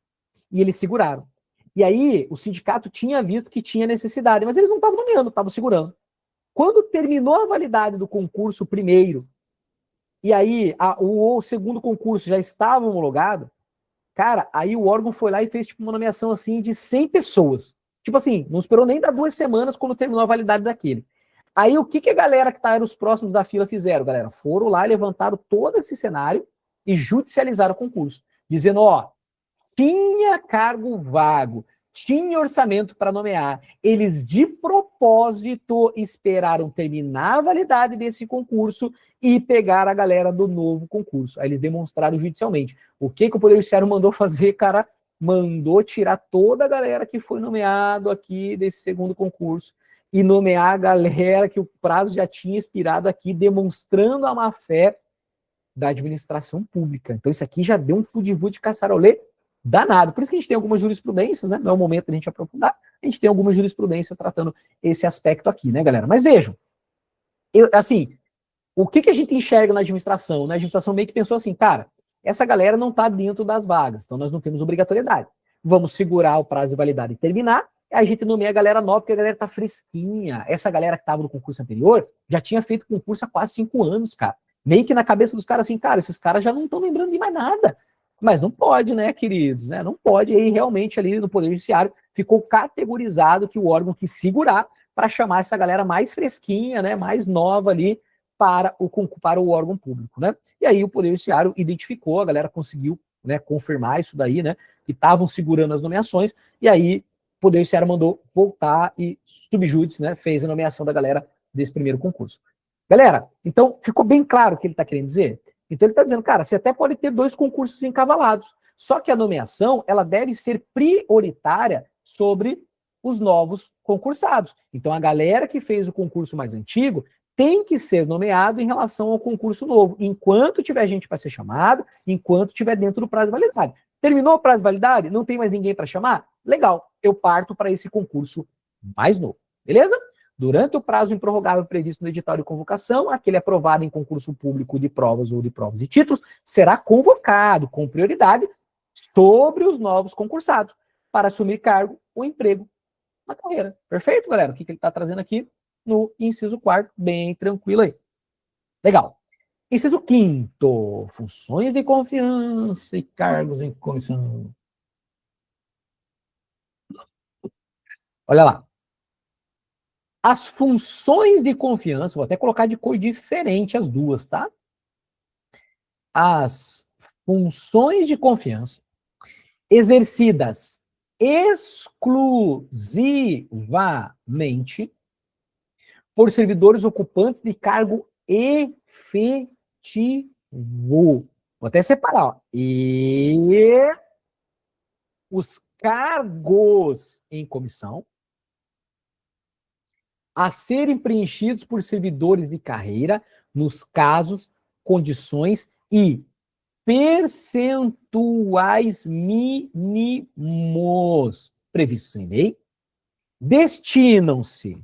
E eles seguraram. E aí, o sindicato tinha visto que tinha necessidade, mas eles não estavam nomeando, estavam segurando. Quando terminou a validade do concurso primeiro, e aí o segundo concurso já estava homologado, cara, aí o órgão foi lá e fez tipo uma nomeação assim de 100 pessoas. Tipo assim, não esperou nem dar 2 semanas quando terminou a validade daquele. Aí o que, que a galera que tá nos próximos da fila fizeram, galera? Foram lá, levantaram todo esse cenário e judicializaram o concurso. Dizendo, ó, tinha cargo vago, tinha orçamento para nomear. Eles, de propósito, esperaram terminar a validade desse concurso e pegar a galera do novo concurso. Aí eles demonstraram judicialmente. O que, que o Poder Judiciário mandou fazer, cara? Mandou tirar toda a galera que foi nomeado aqui desse segundo concurso e nomear a galera que o prazo já tinha expirado aqui, demonstrando a má-fé da administração pública. Então isso aqui já deu um fudivu de caçarolê danado. Por isso que a gente tem algumas jurisprudências, né? Não é o momento da gente aprofundar. A gente tem algumas jurisprudências tratando esse aspecto aqui, né, galera? Mas vejam, assim, o que, que a gente enxerga na administração? Né? A administração meio que pensou assim, cara, essa galera não está dentro das vagas, então nós não temos obrigatoriedade. Vamos segurar o prazo de validade e terminar, e a gente nomeia a galera nova, porque a galera tá fresquinha. Essa galera que estava no concurso anterior já tinha feito concurso há quase 5 anos, cara. Meio que na cabeça dos caras assim, cara, esses caras já não estão lembrando de mais nada. Mas não pode, né, queridos? Né? Não pode. E aí, realmente, ali no Poder Judiciário, ficou categorizado que o órgão que segurar para chamar essa galera mais fresquinha, né, mais nova ali, para o órgão público, né? E aí o Poder Judiciário identificou, a galera conseguiu, né, confirmar isso daí, né, que estavam segurando as nomeações, e aí o Poder Judiciário mandou voltar e subjúdice, né, fez a nomeação da galera desse primeiro concurso. Galera, então ficou bem claro o que ele está querendo dizer? Então ele está dizendo, cara, você até pode ter 2 concursos encavalados, só que a nomeação, ela deve ser prioritária sobre os novos concursados. Então a galera que fez o concurso mais antigo tem que ser nomeado em relação ao concurso novo, enquanto tiver gente para ser chamado, enquanto tiver dentro do prazo de validade. Terminou o prazo de validade? Não tem mais ninguém para chamar? Legal, eu parto para esse concurso mais novo, beleza? Durante o prazo improrrogável previsto no edital de convocação, aquele aprovado em concurso público de provas ou de provas e títulos será convocado com prioridade sobre os novos concursados para assumir cargo ou emprego na carreira. Perfeito, galera? O que ele está trazendo aqui no inciso 4º, bem tranquilo aí. Legal. Inciso 5º, funções de confiança e cargos em comissão. Olha lá. As funções de confiança, vou até colocar de cor diferente as duas, tá? As funções de confiança exercidas exclusivamente por servidores ocupantes de cargo efetivo. Vou até separar, ó. E os cargos em comissão a serem preenchidos por servidores de carreira nos casos, condições e percentuais mínimos previstos em lei, destinam-se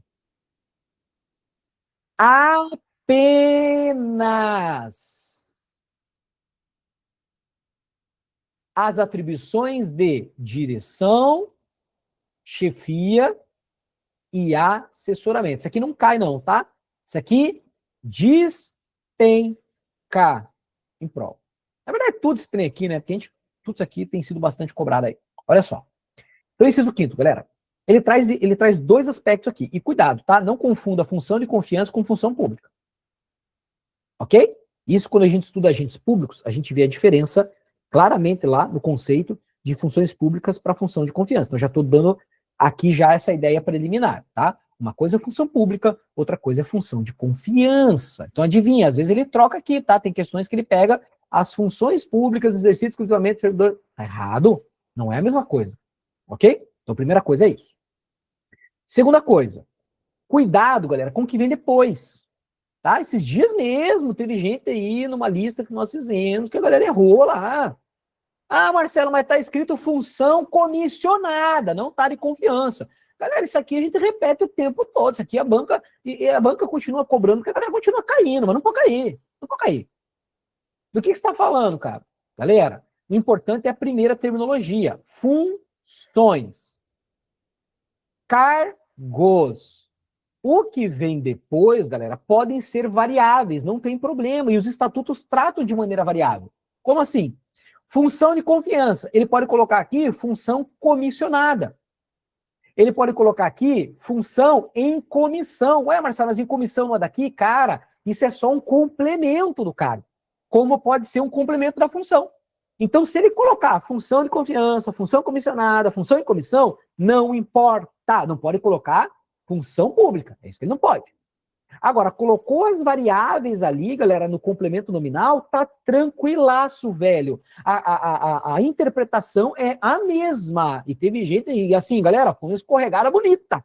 apenas às atribuições de direção, chefia e assessoramento. Isso aqui não cai não, tá? Isso aqui despenca em prova. Na verdade, tudo isso tem aqui, né? Porque tudo isso aqui tem sido bastante cobrado aí. Olha só. Então, inciso 5º, galera. Ele traz 2 aspectos aqui. E cuidado, tá? Não confunda função de confiança com função pública. Ok? Isso, quando a gente estuda agentes públicos, a gente vê a diferença claramente lá no conceito de funções públicas para função de confiança. Então, já estou dando aqui já essa ideia preliminar, tá? Uma coisa é função pública, outra coisa é função de confiança. Então, adivinha, às vezes ele troca aqui, tá? Tem questões que ele pega as funções públicas exercidas exclusivamente pelo servidor. Tá errado? Não é a mesma coisa. Ok? Então, primeira coisa é isso. Segunda coisa, cuidado, galera, com o que vem depois. Tá? Esses dias mesmo, teve gente aí numa lista que nós fizemos, que a galera errou lá. Ah, Marcelo, mas tá escrito função comissionada, não tá de confiança. Galera, isso aqui a gente repete o tempo todo. Isso aqui a banca continua cobrando, porque a galera continua caindo, mas não pode cair. Não pode cair. Do que você está falando, cara? Galera, o importante é a primeira terminologia. Funções. Cargos. O que vem depois, galera, podem ser variáveis, não tem problema. E os estatutos tratam de maneira variável. Como assim? Função de confiança. Ele pode colocar aqui função comissionada. Ele pode colocar aqui função em comissão. Ué, Marcelo, mas em comissão não é daqui? Cara, isso é só um complemento do cargo. Como pode ser um complemento da função. Então, se ele colocar função de confiança, função comissionada, função em comissão, não importa. Não pode colocar função pública. É isso que ele não pode. Agora, colocou as variáveis ali, galera, no complemento nominal, tá tranquilaço, velho. A interpretação é a mesma. E teve gente, e assim, galera, foi uma escorregada bonita.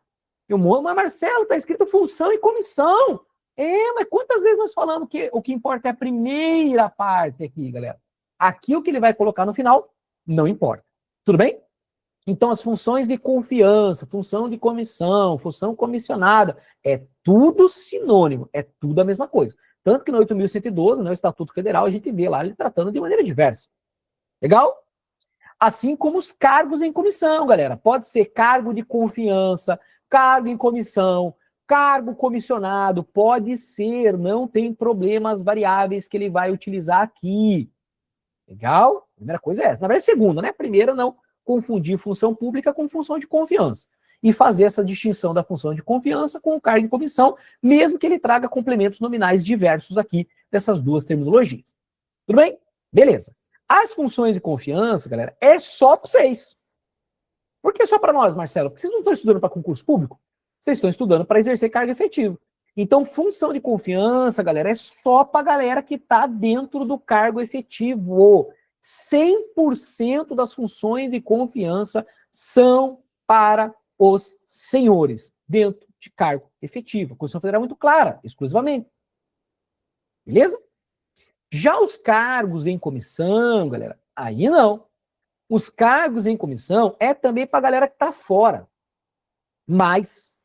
Mas Marcelo, tá escrito função e comissão. Mas quantas vezes nós falamos que o que importa é a primeira parte aqui, galera? Aqui o que ele vai colocar no final, não importa. Tudo bem? Então, as funções de confiança, função de comissão, função comissionada, é tudo sinônimo, é tudo a mesma coisa. Tanto que no 8.112, no Estatuto Federal, a gente vê lá ele tratando de maneira diversa. Legal? Assim como os cargos em comissão, galera. Pode ser cargo de confiança, cargo em comissão, cargo comissionado, pode ser, não tem problema as variáveis que ele vai utilizar aqui. Legal? Primeira coisa é essa. Na verdade, segunda, né? Primeira, não confundir função pública com função de confiança. E fazer essa distinção da função de confiança com o cargo em comissão, mesmo que ele traga complementos nominais diversos aqui dessas duas terminologias. Tudo bem? Beleza. As funções de confiança, galera, é só para vocês. Por que só para nós, Marcelo? Porque vocês não estão estudando para concurso público? Vocês estão estudando para exercer cargo efetivo. Então, função de confiança, galera, é só para a galera que está dentro do cargo efetivo. 100% das funções de confiança são para os senhores, dentro de cargo efetivo. A Constituição Federal é muito clara, exclusivamente. Beleza? Já os cargos em comissão, galera, aí não. Os cargos em comissão é também para a galera que está fora. Mas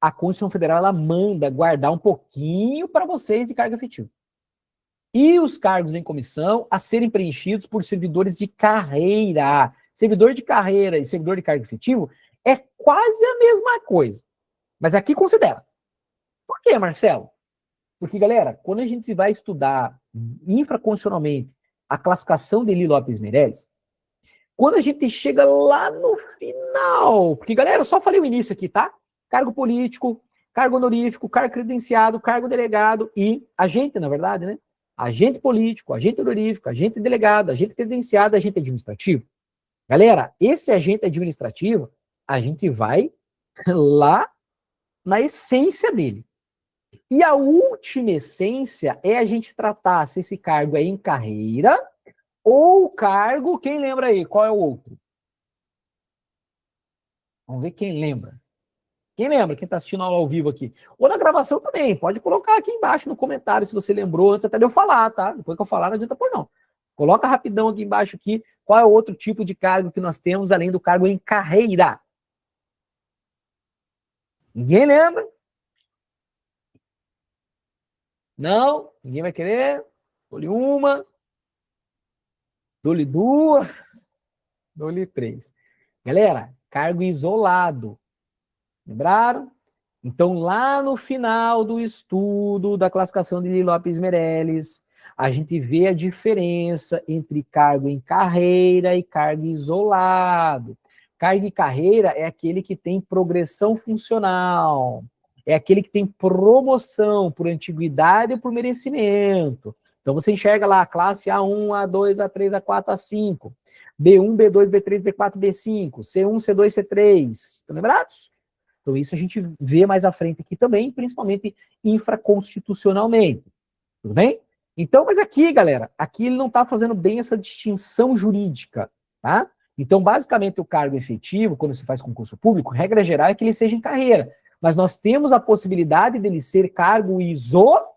a Constituição Federal ela manda guardar um pouquinho para vocês de cargo efetivo. E os cargos em comissão a serem preenchidos por servidores de carreira. Servidor de carreira e servidor de cargo efetivo é quase a mesma coisa. Mas aqui considera. Por quê, Marcelo? Porque, galera, quando a gente vai estudar infraconstitucionalmente a classificação de Eli Lopes Meirelles, quando a gente chega lá no final, porque, galera, eu só falei o início aqui, tá? Cargo político, cargo honorífico, cargo credenciado, cargo delegado e agente, na verdade, né? Agente político, agente honorífico, agente delegado, agente credenciado, agente administrativo. Galera, esse agente administrativo, a gente vai lá na essência dele. E a última essência é a gente tratar se esse cargo é em carreira ou cargo, quem lembra aí? Qual é o outro? Vamos ver quem lembra. Quem lembra? Quem está assistindo aula ao vivo aqui? Ou na gravação também. Pode colocar aqui embaixo no comentário se você lembrou antes até de eu falar, tá? Depois que eu falar, não adianta pôr não. Coloca rapidão aqui embaixo aqui qual é o outro tipo de cargo que nós temos além do cargo em carreira. Ninguém lembra? Não? Ninguém vai querer? Dou-lhe uma. Dou-lhe duas. Dou-lhe três. Galera, cargo isolado. Lembraram? Então, lá no final do estudo da classificação de Eli Lopes Meirelles, a gente vê a diferença entre cargo em carreira e cargo isolado. Cargo em carreira é aquele que tem progressão funcional, é aquele que tem promoção por antiguidade ou por merecimento. Então, você enxerga lá a classe A1, A2, A3, A4, A5, B1, B2, B3, B4, B5, C1, C2, C3. Estão lembrados? Então, isso a gente vê mais à frente aqui também, principalmente infraconstitucionalmente. Tudo bem? Então, mas aqui, galera, aqui ele não está fazendo bem essa distinção jurídica, tá? Então, basicamente, o cargo efetivo, quando se faz concurso público, regra geral é que ele seja em carreira. Mas nós temos a possibilidade dele ser cargo isolado.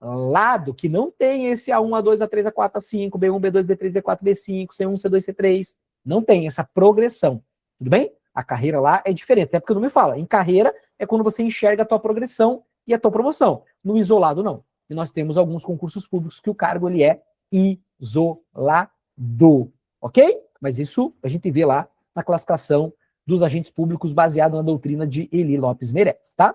isolado, que não tem esse A1, A2, A3, A4, A5, B1, B2, B3, B4, B5, C1, C2, C3, não tem essa progressão, tudo bem? A carreira lá é diferente, até porque o nome fala, em carreira é quando você enxerga a tua progressão e a tua promoção, no isolado não. E nós temos alguns concursos públicos que o cargo ele é isolado, ok? Mas isso a gente vê lá na classificação dos agentes públicos baseado na doutrina de Eli Lopes Meirelles, tá?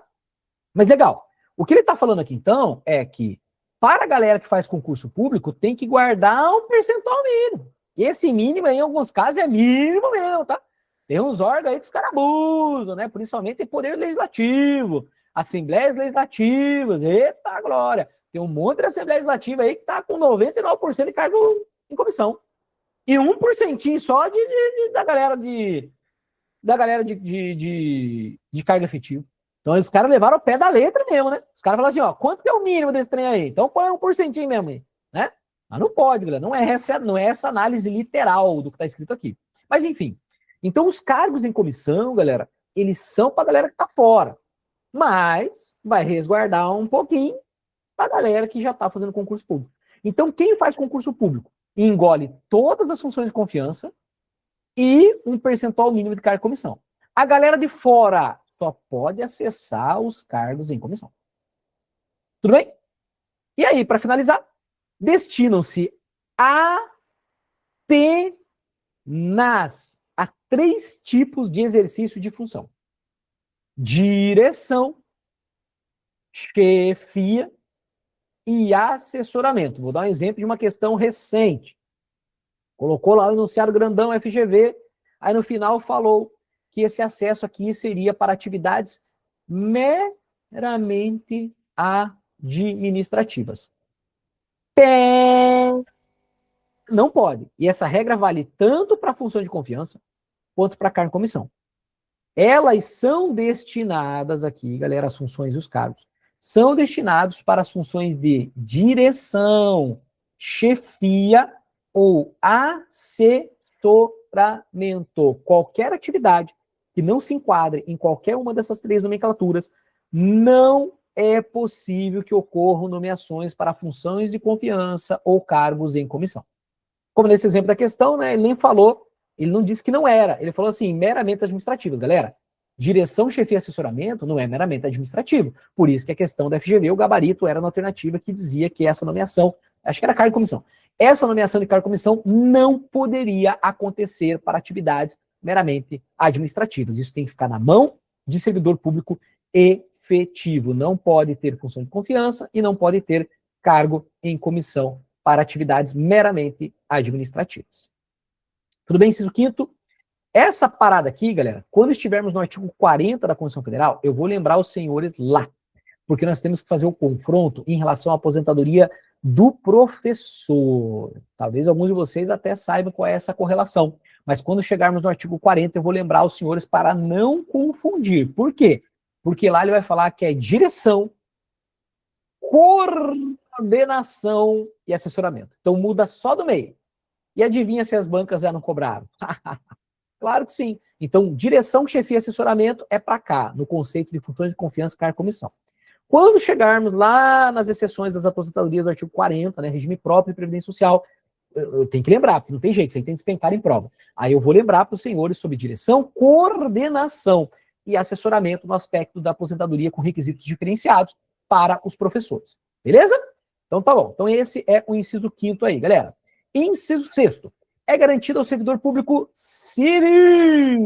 Mas legal. O que ele está falando aqui, então, é que para a galera que faz concurso público, tem que guardar um percentual mínimo. Esse mínimo, em alguns casos, é mínimo mesmo, tá? Tem uns órgãos aí que os caras abusam, né? Principalmente em poder legislativo, assembleias legislativas, eita glória. Tem um monte de assembleia legislativa aí que tá com 99% de cargo em comissão. E 1% só da galera de cargo efetivo. Então, os caras levaram o pé da letra mesmo, né? Os caras falaram assim, ó, quanto que é o mínimo desse trem aí? Então, põe 1% mesmo aí, né? Mas não pode, galera. Não é essa análise literal do que está escrito aqui. Mas, enfim. Então, os cargos em comissão, galera, eles são para a galera que está fora. Mas vai resguardar um pouquinho para a galera que já está fazendo concurso público. Então, quem faz concurso público engole todas as funções de confiança e um percentual mínimo de cargo e comissão. A galera de fora só pode acessar os cargos em comissão. Tudo bem? E aí, para finalizar, destinam-se apenas a 3 tipos de exercício de função: direção, chefia e assessoramento. Vou dar um exemplo de uma questão recente. Colocou lá o enunciado grandão FGV, aí no final falou que esse acesso aqui seria para atividades meramente administrativas. Não pode. E essa regra vale tanto para a função de confiança quanto para cargo e comissão. Elas são destinadas aqui, galera, as funções e os cargos, são destinados para as funções de direção, chefia ou assessoramento. Qualquer atividade que não se enquadre em qualquer uma dessas 3 nomenclaturas, não é possível que ocorram nomeações para funções de confiança ou cargos em comissão. Como nesse exemplo da questão, né, ele nem falou, ele não disse que não era, ele falou assim, meramente administrativas. Galera, direção, chefia e assessoramento não é meramente administrativo. Por isso que a questão da FGV, o gabarito era uma alternativa que dizia que essa nomeação, acho que era cargo e comissão, essa nomeação de cargo e comissão não poderia acontecer para atividades meramente administrativas. Isso tem que ficar na mão de servidor público efetivo. Não pode ter função de confiança e não pode ter cargo em comissão para atividades meramente administrativas. Tudo bem, inciso 5º? Essa parada aqui, galera, quando estivermos no artigo 40 da Constituição Federal, eu vou lembrar os senhores lá, porque nós temos que fazer o confronto em relação à aposentadoria do professor. Talvez alguns de vocês até saibam qual é essa correlação, mas quando chegarmos no artigo 40, eu vou lembrar os senhores para não confundir. Por quê? Porque lá ele vai falar que é direção, coordenação e assessoramento. Então muda só do meio. E adivinha se as bancas já não cobraram? Claro que sim. Então, direção, chefia e assessoramento é para cá, no conceito de funções de confiança, cargo e comissão. Quando chegarmos lá nas exceções das aposentadorias do artigo 40, né, regime próprio e previdência social, eu tenho que lembrar, porque não tem jeito, você tem que despencar em prova. Aí eu vou lembrar para os senhores sobre direção, coordenação e assessoramento no aspecto da aposentadoria com requisitos diferenciados para os professores. Beleza? Então tá bom. Então esse é o inciso 5º aí, galera. Inciso 6º. É garantido ao servidor público civil.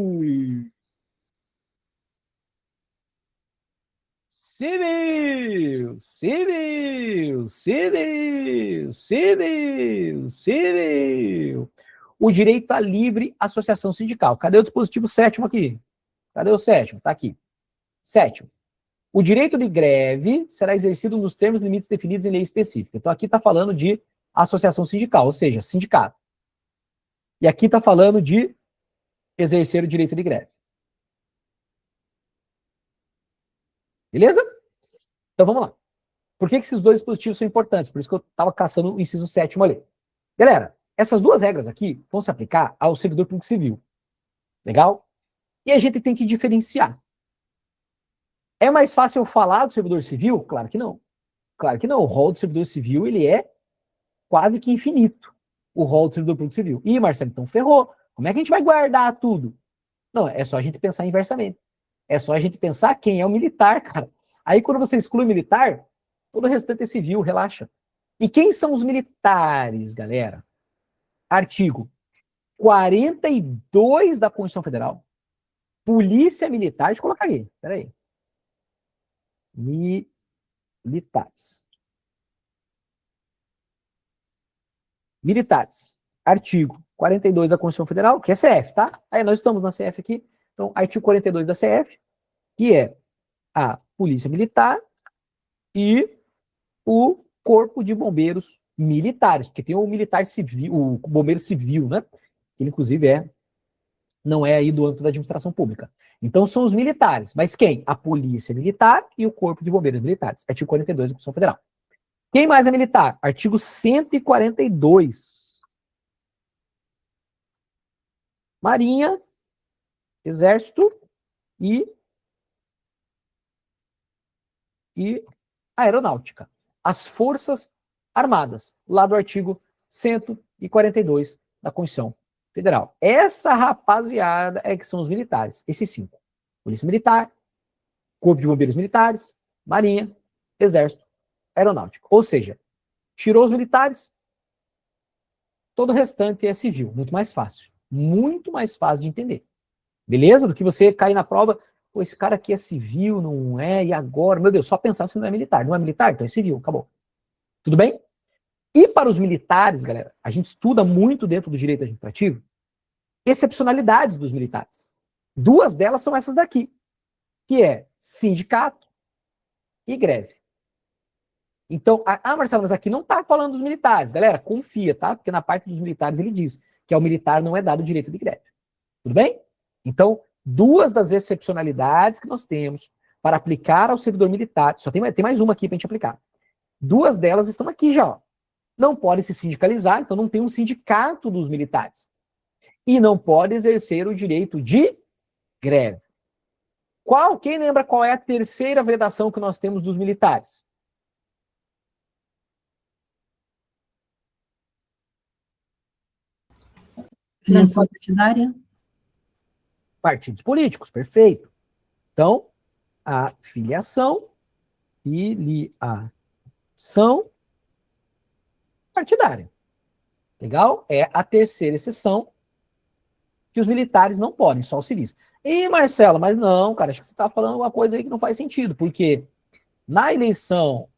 Civil, civil, civil, civil, civil. O direito à livre associação sindical. Cadê o dispositivo 7º aqui? Cadê o 7º? Tá aqui. 7º. O direito de greve será exercido nos termos e limites definidos em lei específica. Então aqui está falando de associação sindical, ou seja, sindicato. E aqui está falando de exercer o direito de greve. Beleza? Então vamos lá. Por que esses 2 dispositivos são importantes? Por isso que eu estava caçando o inciso 7º ali. Galera, essas 2 regras aqui vão se aplicar ao servidor público civil. Legal? E a gente tem que diferenciar. É mais fácil eu falar do servidor civil? Claro que não. Claro que não, o rol do servidor civil, ele é quase que infinito, o rol do servidor público civil. Ih, Marcelo, então ferrou. Como é que a gente vai guardar tudo? Não, é só a gente pensar inversamente. É só a gente pensar quem é o militar, cara. Aí quando você exclui o militar, todo o restante é civil, relaxa. E quem são os militares, galera? Artigo 42 da Constituição Federal. Polícia Militar, deixa eu colocar aí, peraí. Militares. Militares. Artigo 42 da Constituição Federal, que é CF, tá? Aí nós estamos na CF aqui. Então, artigo 42 da CF, que é a Polícia Militar e o Corpo de Bombeiros Militares, porque tem o militar civil, o bombeiro civil, né? Que ele, inclusive, não é aí do âmbito da administração pública. Então, são os militares. Mas quem? A Polícia Militar e o Corpo de Bombeiros Militares. Artigo 42 da Constituição Federal. Quem mais é militar? Artigo 142. Marinha, Exército e Aeronáutica. As Forças Armadas, lá do artigo 142 da Constituição Federal. Essa rapaziada é que são os militares, esses 5. Polícia Militar, Corpo de Bombeiros Militares, Marinha, Exército, Aeronáutica. Ou seja, tirou os militares, todo o restante é civil. Muito mais fácil. Muito mais fácil de entender. Beleza? Do que você cair na prova, pô, esse cara aqui é civil, não é, e agora? Meu Deus, só pensar se não é militar. Não é militar? Então é civil, acabou. Tudo bem? E para os militares, galera, a gente estuda muito dentro do direito administrativo excepcionalidades dos militares. 2 delas são essas daqui, que é sindicato e greve. Então, Marcelo, mas aqui não está falando dos militares. Galera, confia, tá? Porque na parte dos militares ele diz que ao militar não é dado o direito de greve. Tudo bem? Então, 2 das excepcionalidades que nós temos para aplicar ao servidor militar, só tem mais uma aqui para a gente aplicar. 2 delas estão aqui já, ó. Não pode se sindicalizar, então não tem um sindicato dos militares. E não pode exercer o direito de greve. Quem lembra qual é a terceira vedação que nós temos dos militares? Filiação partidária? Partidos políticos, perfeito. Então, a filiação partidária. Legal? É a terceira exceção que os militares não podem, só os civis. E, Marcelo, mas não, cara, acho que você está falando uma coisa aí que não faz sentido, porque na eleição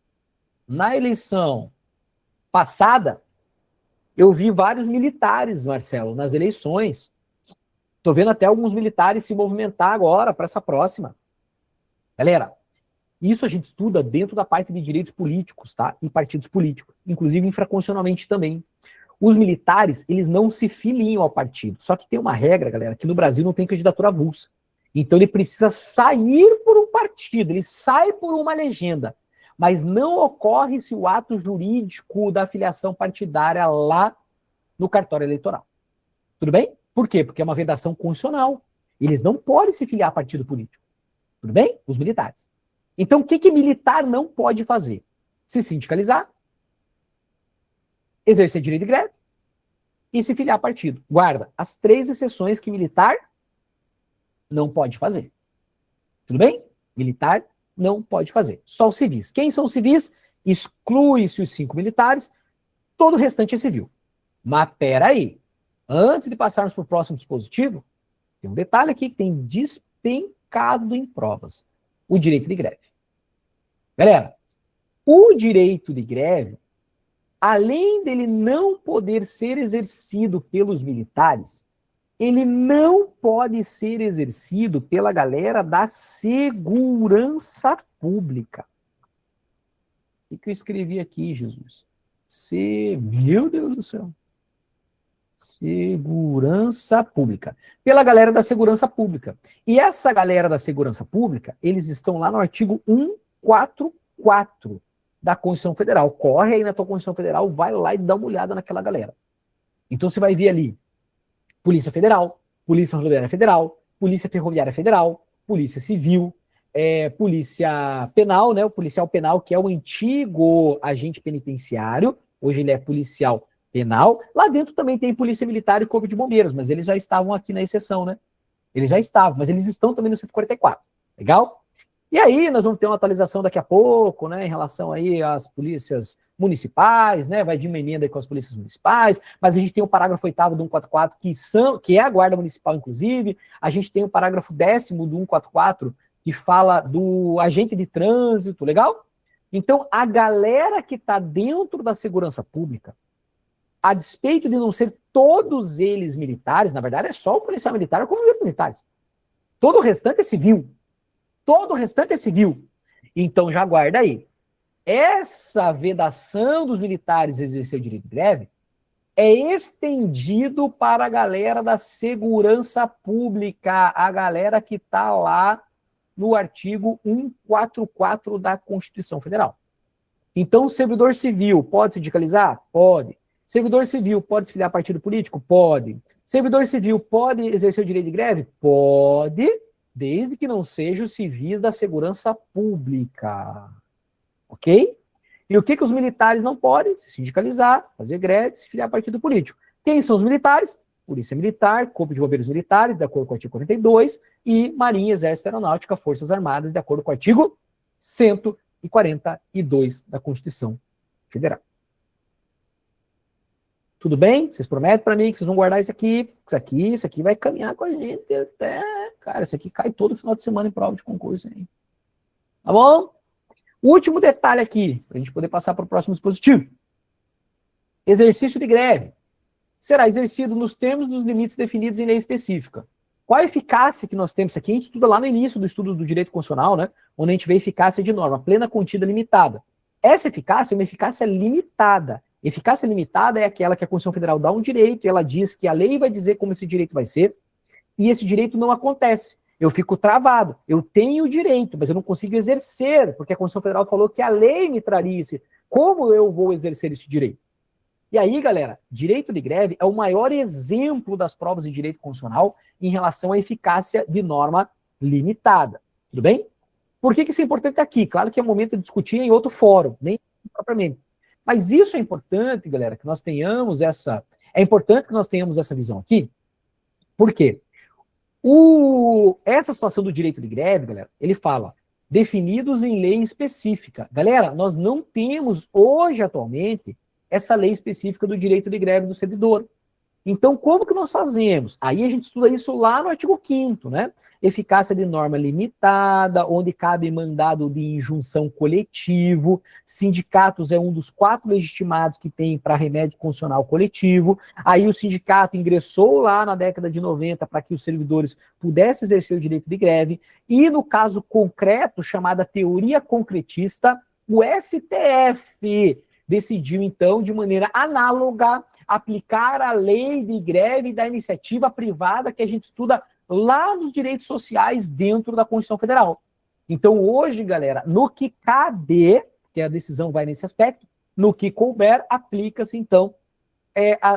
passada, eu vi vários militares, Marcelo, nas eleições. Estou vendo até alguns militares se movimentar agora para essa próxima. Galera, isso a gente estuda dentro da parte de direitos políticos, tá? E partidos políticos, inclusive infraconstitucionalmente também. Os militares, eles não se filiam ao partido. Só que tem uma regra, galera, que no Brasil não tem candidatura avulsa. Então ele precisa sair por um partido, ele sai por uma legenda. Mas não ocorre-se o ato jurídico da filiação partidária lá no cartório eleitoral. Tudo bem? Por quê? Porque é uma vedação constitucional. Eles não podem se filiar a partido político. Tudo bem? Os militares. Então, o que militar não pode fazer? Se sindicalizar, exercer direito de greve e se filiar a partido. Guarda, as 3 exceções que militar não pode fazer. Tudo bem? Militar não pode fazer. Só os civis. Quem são os civis? Exclui-se os 5 militares, todo o restante é civil. Mas peraí, antes de passarmos para o próximo dispositivo, tem um detalhe aqui que tem despencado em provas. O direito de greve. Galera, o direito de greve, além dele não poder ser exercido pelos militares, ele não pode ser exercido pela galera da segurança pública. O que eu escrevi aqui, Jesus? Meu Deus do céu. Segurança pública. Pela galera da segurança pública. E essa galera da segurança pública, eles estão lá no artigo 144 da Constituição Federal. Corre aí na tua Constituição Federal, vai lá e dá uma olhada naquela galera. Então você vai ver ali Polícia Federal, Polícia Rodoviária Federal, Polícia Ferroviária Federal, Polícia Civil. polícia penal, né? O policial penal, que é o antigo agente penitenciário, hoje ele é policial penal. Lá dentro também tem polícia militar e corpo de bombeiros, mas eles já estavam aqui na exceção, né? Eles já estavam, mas eles estão também no 144. Legal? E aí nós vamos ter uma atualização daqui a pouco, né, em relação aí às polícias municipais, né, vai vir uma emenda aí com as polícias municipais, mas a gente tem o parágrafo 8º do 144, que é a guarda municipal, inclusive, a gente tem o parágrafo 10º do 144, que fala do agente de trânsito, legal? Então, a galera que está dentro da segurança pública, a despeito de não ser todos eles militares, na verdade é só o policial militar ou comandantes militares. Todo o restante é civil. Todo o restante é civil. Então já guarda aí. Essa vedação dos militares exercer o direito de greve é estendido para a galera da segurança pública, a galera que está lá no artigo 144 da Constituição Federal. Então, o servidor civil pode sindicalizar? Pode. Servidor civil pode se filiar a partido político? Pode. Servidor civil pode exercer o direito de greve? Pode, desde que não sejam civis da segurança pública. Ok? E o que os militares não podem? Se sindicalizar, fazer greve, se filiar a partido político. Quem são os militares? Polícia Militar, Corpo de Bombeiros Militares, de acordo com o artigo 42, e Marinha, Exército, Aeronáutica, Forças Armadas, de acordo com o artigo 142 da Constituição Federal. Tudo bem? Vocês prometem para mim que vocês vão guardar isso aqui? Isso aqui vai caminhar com a gente até... Cara, isso aqui cai todo final de semana em prova de concurso aí. Tá bom? Último detalhe aqui, para a gente poder passar para o próximo dispositivo. Exercício de greve será exercido nos termos dos limites definidos em lei específica. Qual a eficácia que nós temos? Isso aqui a gente estuda lá no início do estudo do direito constitucional, né? Onde a gente vê eficácia de norma, plena, contida, limitada. Essa eficácia é uma eficácia limitada. Eficácia limitada é aquela que a Constituição Federal dá um direito e ela diz que a lei vai dizer como esse direito vai ser e esse direito não acontece. Eu fico travado. Eu tenho o direito, mas eu não consigo exercer, porque a Constituição Federal falou que a lei me traria isso. Como eu vou exercer esse direito? E aí, galera, direito de greve é o maior exemplo das provas de direito constitucional em relação à eficácia de norma limitada. Tudo bem? Por que isso é importante aqui? Claro que é momento de discutir em outro fórum, nem propriamente. Mas isso é importante, galera, que nós tenhamos essa... É importante que nós tenhamos essa visão aqui. Por quê? Essa situação do direito de greve, galera, ele fala definidos em lei específica. Galera, nós não temos hoje, atualmente, essa lei específica do direito de greve do servidor. Então, como que nós fazemos? Aí a gente estuda isso lá no artigo 5º, né? Eficácia de norma limitada, onde cabe mandado de injunção coletivo, sindicatos é um dos 4 legitimados que tem para remédio constitucional coletivo, aí o sindicato ingressou lá na década de 90 para que os servidores pudessem exercer o direito de greve, e no caso concreto, chamada teoria concretista, o STF decidiu, então, de maneira análoga, aplicar a lei de greve da iniciativa privada que a gente estuda lá nos direitos sociais dentro da Constituição Federal. Então, hoje, galera, no que caber, que a decisão vai nesse aspecto, no que couber, aplica-se, então,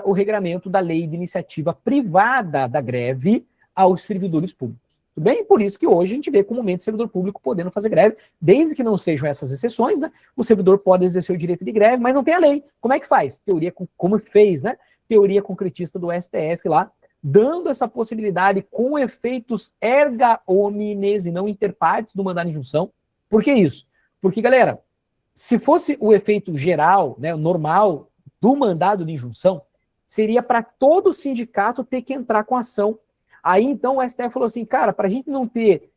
o regramento da lei de iniciativa privada da greve aos servidores públicos. Tudo bem? Por isso que hoje a gente vê comumente o servidor público podendo fazer greve, desde que não sejam essas exceções, né? O servidor pode exercer o direito de greve, mas não tem a lei. Como é que faz? Teoria, como fez, né? Teoria concretista do STF lá, dando essa possibilidade com efeitos erga omnes e não interpartes do mandado de injunção. Por que isso? Porque, galera, se fosse o efeito geral, né, normal do mandado de injunção, seria para todo sindicato ter que entrar com ação. Aí, então, o STF falou assim, cara, para a gente não ter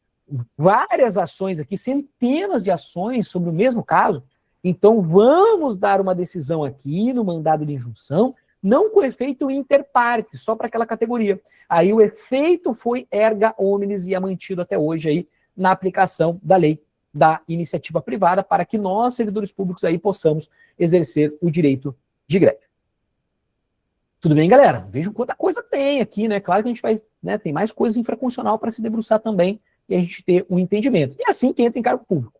várias ações aqui, centenas de ações sobre o mesmo caso, então vamos dar uma decisão aqui no mandado de injunção, não com efeito interparte, só para aquela categoria. Aí o efeito foi erga omnes e é mantido até hoje aí na aplicação da lei da iniciativa privada para que nós, servidores públicos, aí possamos exercer o direito de greve. Tudo bem, galera? Vejam quanta coisa tem aqui, né? Claro que a gente vai, né, tem mais coisa infraconstitucional para se debruçar também e a gente ter um entendimento. E assim que entra em cargo público,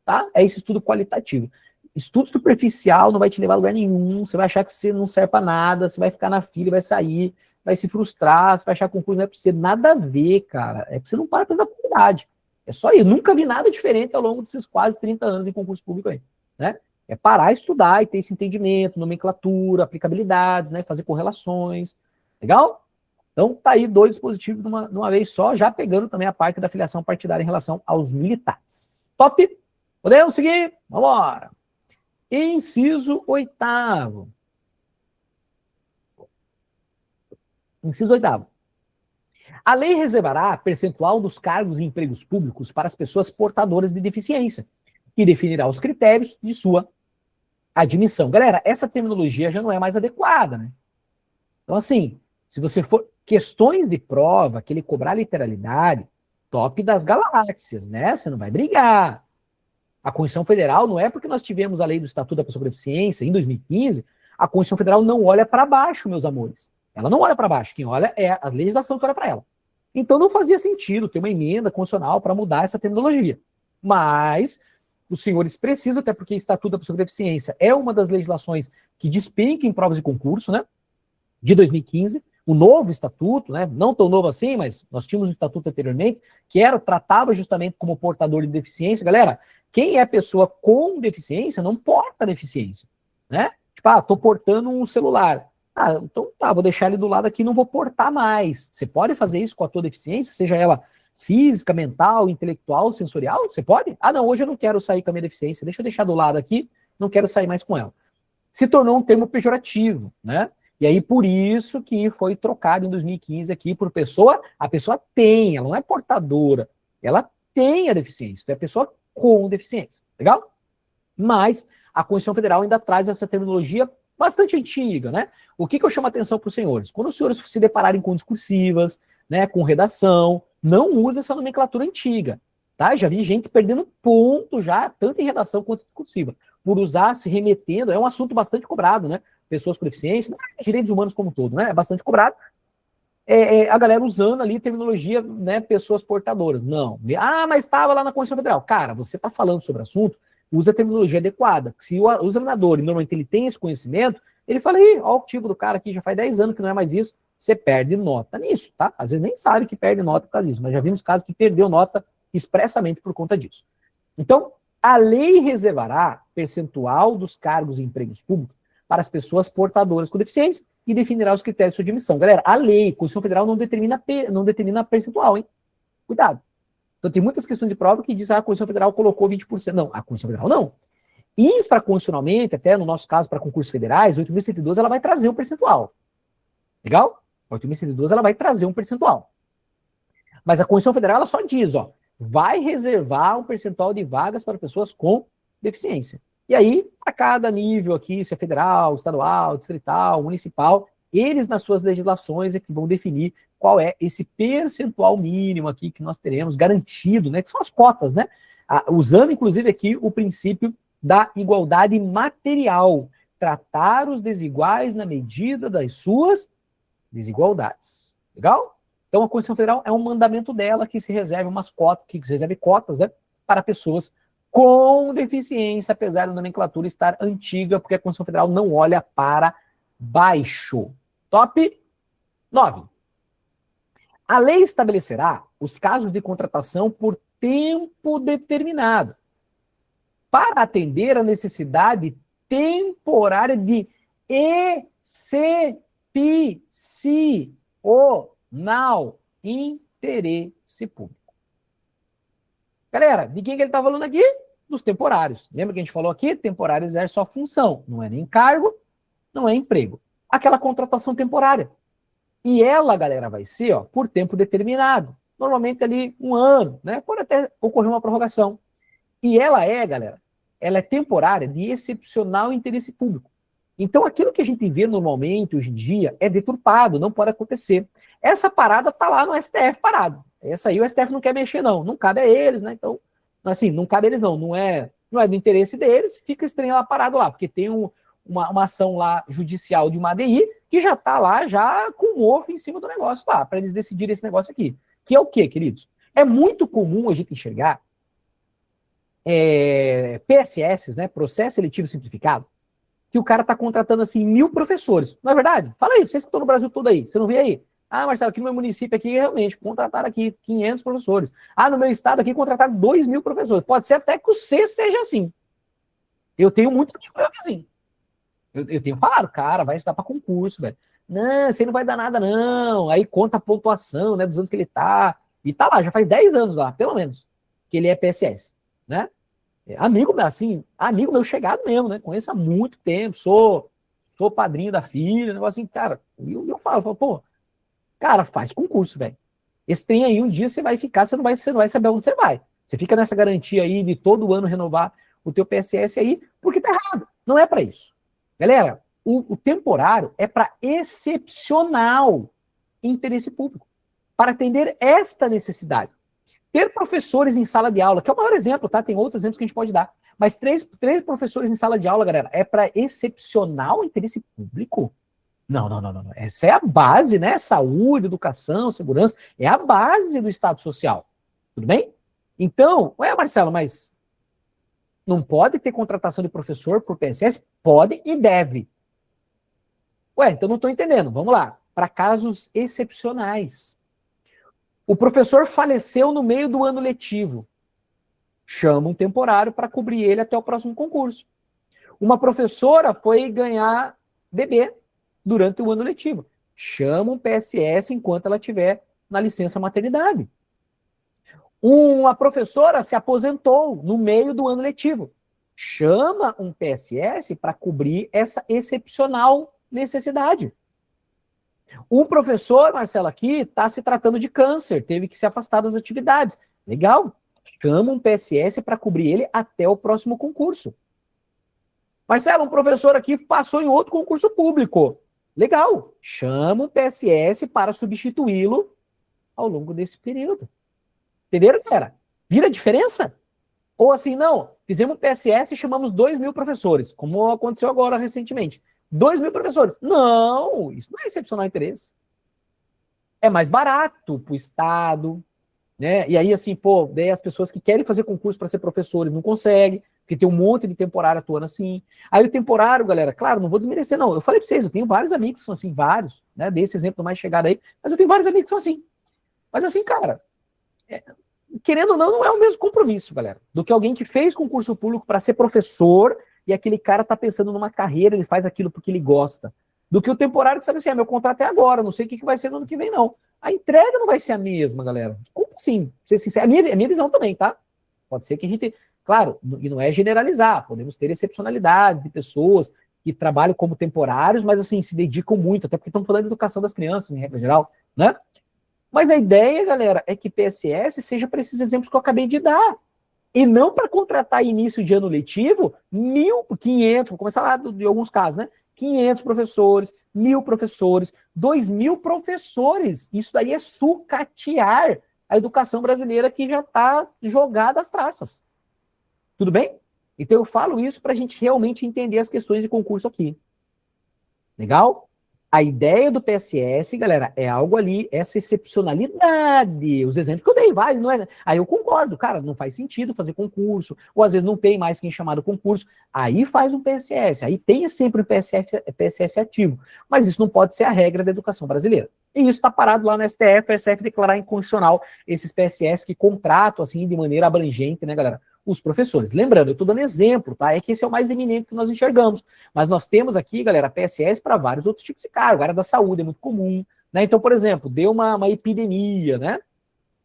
tá? É esse estudo qualitativo. Estudo superficial não vai te levar a lugar nenhum, você vai achar que você não serve para nada, você vai ficar na fila, vai sair, vai se frustrar, você vai achar que o concurso não é para você. Nada a ver, cara. É que você não para para fazer a oportunidade. É só isso. Nunca vi nada diferente ao longo desses quase 30 anos em concurso público aí, né? É parar, estudar e ter esse entendimento, nomenclatura, aplicabilidades, né? Fazer correlações. Legal? Então, tá aí 2 dispositivos de uma vez só, já pegando também a parte da filiação partidária em relação aos militares. Top? Podemos seguir? Vamos embora. Inciso 8º. Inciso 8º. A lei reservará percentual dos cargos e empregos públicos para as pessoas portadoras de deficiência e definirá os critérios de sua admissão. Galera, essa terminologia já não é mais adequada, né? Então, assim, se você for questões de prova, que ele cobrar literalidade, top das galáxias, né? Você não vai brigar. A Constituição Federal não é porque nós tivemos a lei do Estatuto da Pessoa com Deficiência em 2015, a Constituição Federal não olha para baixo, meus amores. Ela não olha para baixo, quem olha é a legislação que olha para ela. Então não fazia sentido ter uma emenda constitucional para mudar essa terminologia. Mas os senhores precisam, até porque o Estatuto da Pessoa com Deficiência é uma das legislações que despenca em provas de concurso, né? De 2015, o novo estatuto, né, não tão novo assim, mas nós tínhamos um estatuto anteriormente, que tratava justamente como portador de deficiência. Galera, quem é pessoa com deficiência não porta deficiência, né? Tipo, tô portando um celular. Então tá, vou deixar ele do lado aqui, não vou portar mais. Você pode fazer isso com a tua deficiência, seja ela física, mental, intelectual, sensorial? Você pode? Não, hoje eu não quero sair com a minha deficiência, deixa eu deixar do lado aqui, não quero sair mais com ela. Se tornou um termo pejorativo, né? E aí, por isso que foi trocado em 2015 aqui por pessoa, a pessoa tem, ela não é portadora, ela tem a deficiência, então é a pessoa com deficiência, legal? Mas a Constituição Federal ainda traz essa terminologia bastante antiga, né? O que eu chamo a atenção para os senhores? Quando os senhores se depararem com discursivas, né, com redação, não use essa nomenclatura antiga, tá? Já vi gente perdendo ponto já, tanto em redação quanto em discursiva, por usar, se remetendo, é um assunto bastante cobrado, né? Pessoas com deficiência, direitos humanos como um todo, né? É bastante cobrado. A galera usando ali terminologia, né? Pessoas portadoras. Não. Mas estava lá na Constituição Federal. Cara, você está falando sobre o assunto, usa a terminologia adequada. Se o examinador, e normalmente ele tem esse conhecimento, ele fala, ó o tipo do cara aqui, já faz 10 anos que não é mais isso, você perde nota nisso, tá? Às vezes nem sabe que perde nota por causa disso, mas já vimos casos que perdeu nota expressamente por conta disso. Então, a lei reservará percentual dos cargos e empregos públicos para as pessoas portadoras com deficiência e definirá os critérios de sua admissão. Galera, a lei, a Constituição Federal não determina percentual, hein? Cuidado. Então tem muitas questões de prova que dizem que a Constituição Federal colocou 20%. Não, a Constituição Federal não. Infraconstitucionalmente, até no nosso caso para concursos federais, 8.112 ela vai trazer um percentual. Legal? 8.112 ela vai trazer um percentual. Mas a Constituição Federal ela só diz, vai reservar um percentual de vagas para pessoas com deficiência. E aí, a cada nível aqui, se é federal, estadual, distrital, municipal, eles nas suas legislações é que vão definir qual é esse percentual mínimo aqui que nós teremos garantido, né, que são as cotas, né, usando inclusive aqui o princípio da igualdade material, tratar os desiguais na medida das suas desigualdades. Legal? Então a Constituição Federal é um mandamento dela que se reserve umas cotas, que se reserve cotas, né, para pessoas com deficiência, apesar da nomenclatura estar antiga, porque a Constituição Federal não olha para baixo. Top 9. A lei estabelecerá os casos de contratação por tempo determinado, para atender a necessidade temporária de excepcional interesse público. Galera, de quem que ele está falando aqui? Dos temporários. Lembra que a gente falou aqui? Temporário exerce só função. Não é nem cargo, não é emprego. Aquela contratação temporária. E ela, galera, vai ser por tempo determinado. Normalmente ali 1 ano, né? Pode até ocorrer uma prorrogação. E ela galera, ela é temporária de excepcional interesse público. Então aquilo que a gente vê normalmente hoje em dia é deturpado, não pode acontecer. Essa parada tá lá no STF parado. Essa aí o STF não quer mexer não, não cabe a eles, né? Então, assim, não cabe a eles não é do interesse deles, fica estranho lá parado lá, porque tem uma ação lá judicial de uma ADI que já tá lá, já com o morro em cima do negócio lá, para eles decidirem esse negócio aqui. Que é o quê, queridos? É muito comum a gente enxergar PSS, né, Processo Seletivo Simplificado, que o cara tá contratando assim 1.000 professores. Não é verdade? Fala aí, vocês que estão no Brasil todo aí, você não vê aí? Ah, Marcelo, aqui no meu município aqui, realmente, contrataram aqui 500 professores. Ah, no meu estado aqui, contrataram 2.000 professores. Pode ser até que o C seja assim. Eu tenho muitos assim. Eu tenho falado, cara, vai estudar para concurso, velho. Não, você não vai dar nada, não. Aí conta a pontuação, né, dos anos que ele tá. E tá lá, já faz 10 anos lá, pelo menos, que ele é PSS, né? Amigo, assim, amigo meu chegado mesmo, né? Conheço há muito tempo, sou padrinho da filha, negócio assim, cara. Eu falo, pô, cara, faz concurso, velho. Esse trem aí, um dia você vai ficar, você não vai saber onde você vai. Você fica nessa garantia aí de todo ano renovar o teu PSS aí, porque tá errado. Não é para isso. Galera, o temporário é para excepcional interesse público, para atender esta necessidade. Ter professores em sala de aula, que é o maior exemplo, tá? Tem outros exemplos que a gente pode dar. Mas três professores em sala de aula, galera, é para excepcional interesse público? Não. Essa é a base, né? Saúde, educação, segurança, é a base do Estado Social. Tudo bem? Então, Marcelo, mas não pode ter contratação de professor por PSS? Pode e deve. Então não estou entendendo. Vamos lá. Para casos excepcionais. O professor faleceu no meio do ano letivo. Chama um temporário para cobrir ele até o próximo concurso. Uma professora foi ganhar bebê durante o ano letivo. Chama um PSS enquanto ela estiver na licença maternidade. Uma professora se aposentou no meio do ano letivo. Chama um PSS para cobrir essa excepcional necessidade. Um professor, Marcelo, aqui está se tratando de câncer, teve que se afastar das atividades. Legal. Chama um PSS para cobrir ele até o próximo concurso. Marcelo, um professor aqui passou em outro concurso público. Legal. Chama um PSS para substituí-lo ao longo desse período. Entenderam, galera? Vira diferença? Ou assim, não, fizemos um PSS e chamamos 2.000 professores, como aconteceu agora recentemente. 2.000 professores. Não, isso não é excepcional interesse. É mais barato para o Estado, né? E aí, assim, pô, daí as pessoas que querem fazer concurso para ser professores não conseguem, porque tem um monte de temporário atuando assim. Aí o temporário, galera, claro, não vou desmerecer, não. Eu falei para vocês, eu tenho vários amigos que são assim, vários, né? Dei esse exemplo mais chegado aí, mas eu tenho vários amigos que são assim. Mas assim, cara, querendo ou não, não é o mesmo compromisso, galera, do que alguém que fez concurso público para ser professor e aquele cara tá pensando numa carreira, ele faz aquilo porque ele gosta. Do que o temporário que sabe assim, meu contrato é agora, não sei o que vai ser no ano que vem, não. A entrega não vai ser a mesma, galera. Desculpa, sim, ser sincero. É a minha visão também, tá? Pode ser que a gente, claro, e não é generalizar, podemos ter excepcionalidade de pessoas que trabalham como temporários, mas assim, se dedicam muito, até porque estamos falando de educação das crianças, em regra geral, né? Mas a ideia, galera, é que PSS seja para esses exemplos que eu acabei de dar. E não para contratar início de ano letivo 1.500, vou começar lá de alguns casos, né? 500 professores, 1.000 professores, 2.000 professores. Isso daí é sucatear a educação brasileira que já está jogada às traças. Tudo bem? Então eu falo isso para a gente realmente entender as questões de concurso aqui. Legal? A ideia do PSS, galera, é algo ali, essa excepcionalidade. Os exemplos que eu dei, vai, não é? Aí eu concordo, cara, não faz sentido fazer concurso, ou às vezes não tem mais quem chamar do concurso. Aí faz um PSS, aí tem sempre um PSS ativo. Mas isso não pode ser a regra da educação brasileira. E isso está parado lá no STF, o STF declarar inconstitucional esses PSS que contratam, assim, de maneira abrangente, né, galera? Os professores. Lembrando, eu estou dando exemplo, tá? É que esse é o mais eminente que nós enxergamos. Mas nós temos aqui, galera, PSS para vários outros tipos de cargo. A área da saúde é muito comum, né? Então, por exemplo, deu uma epidemia, né?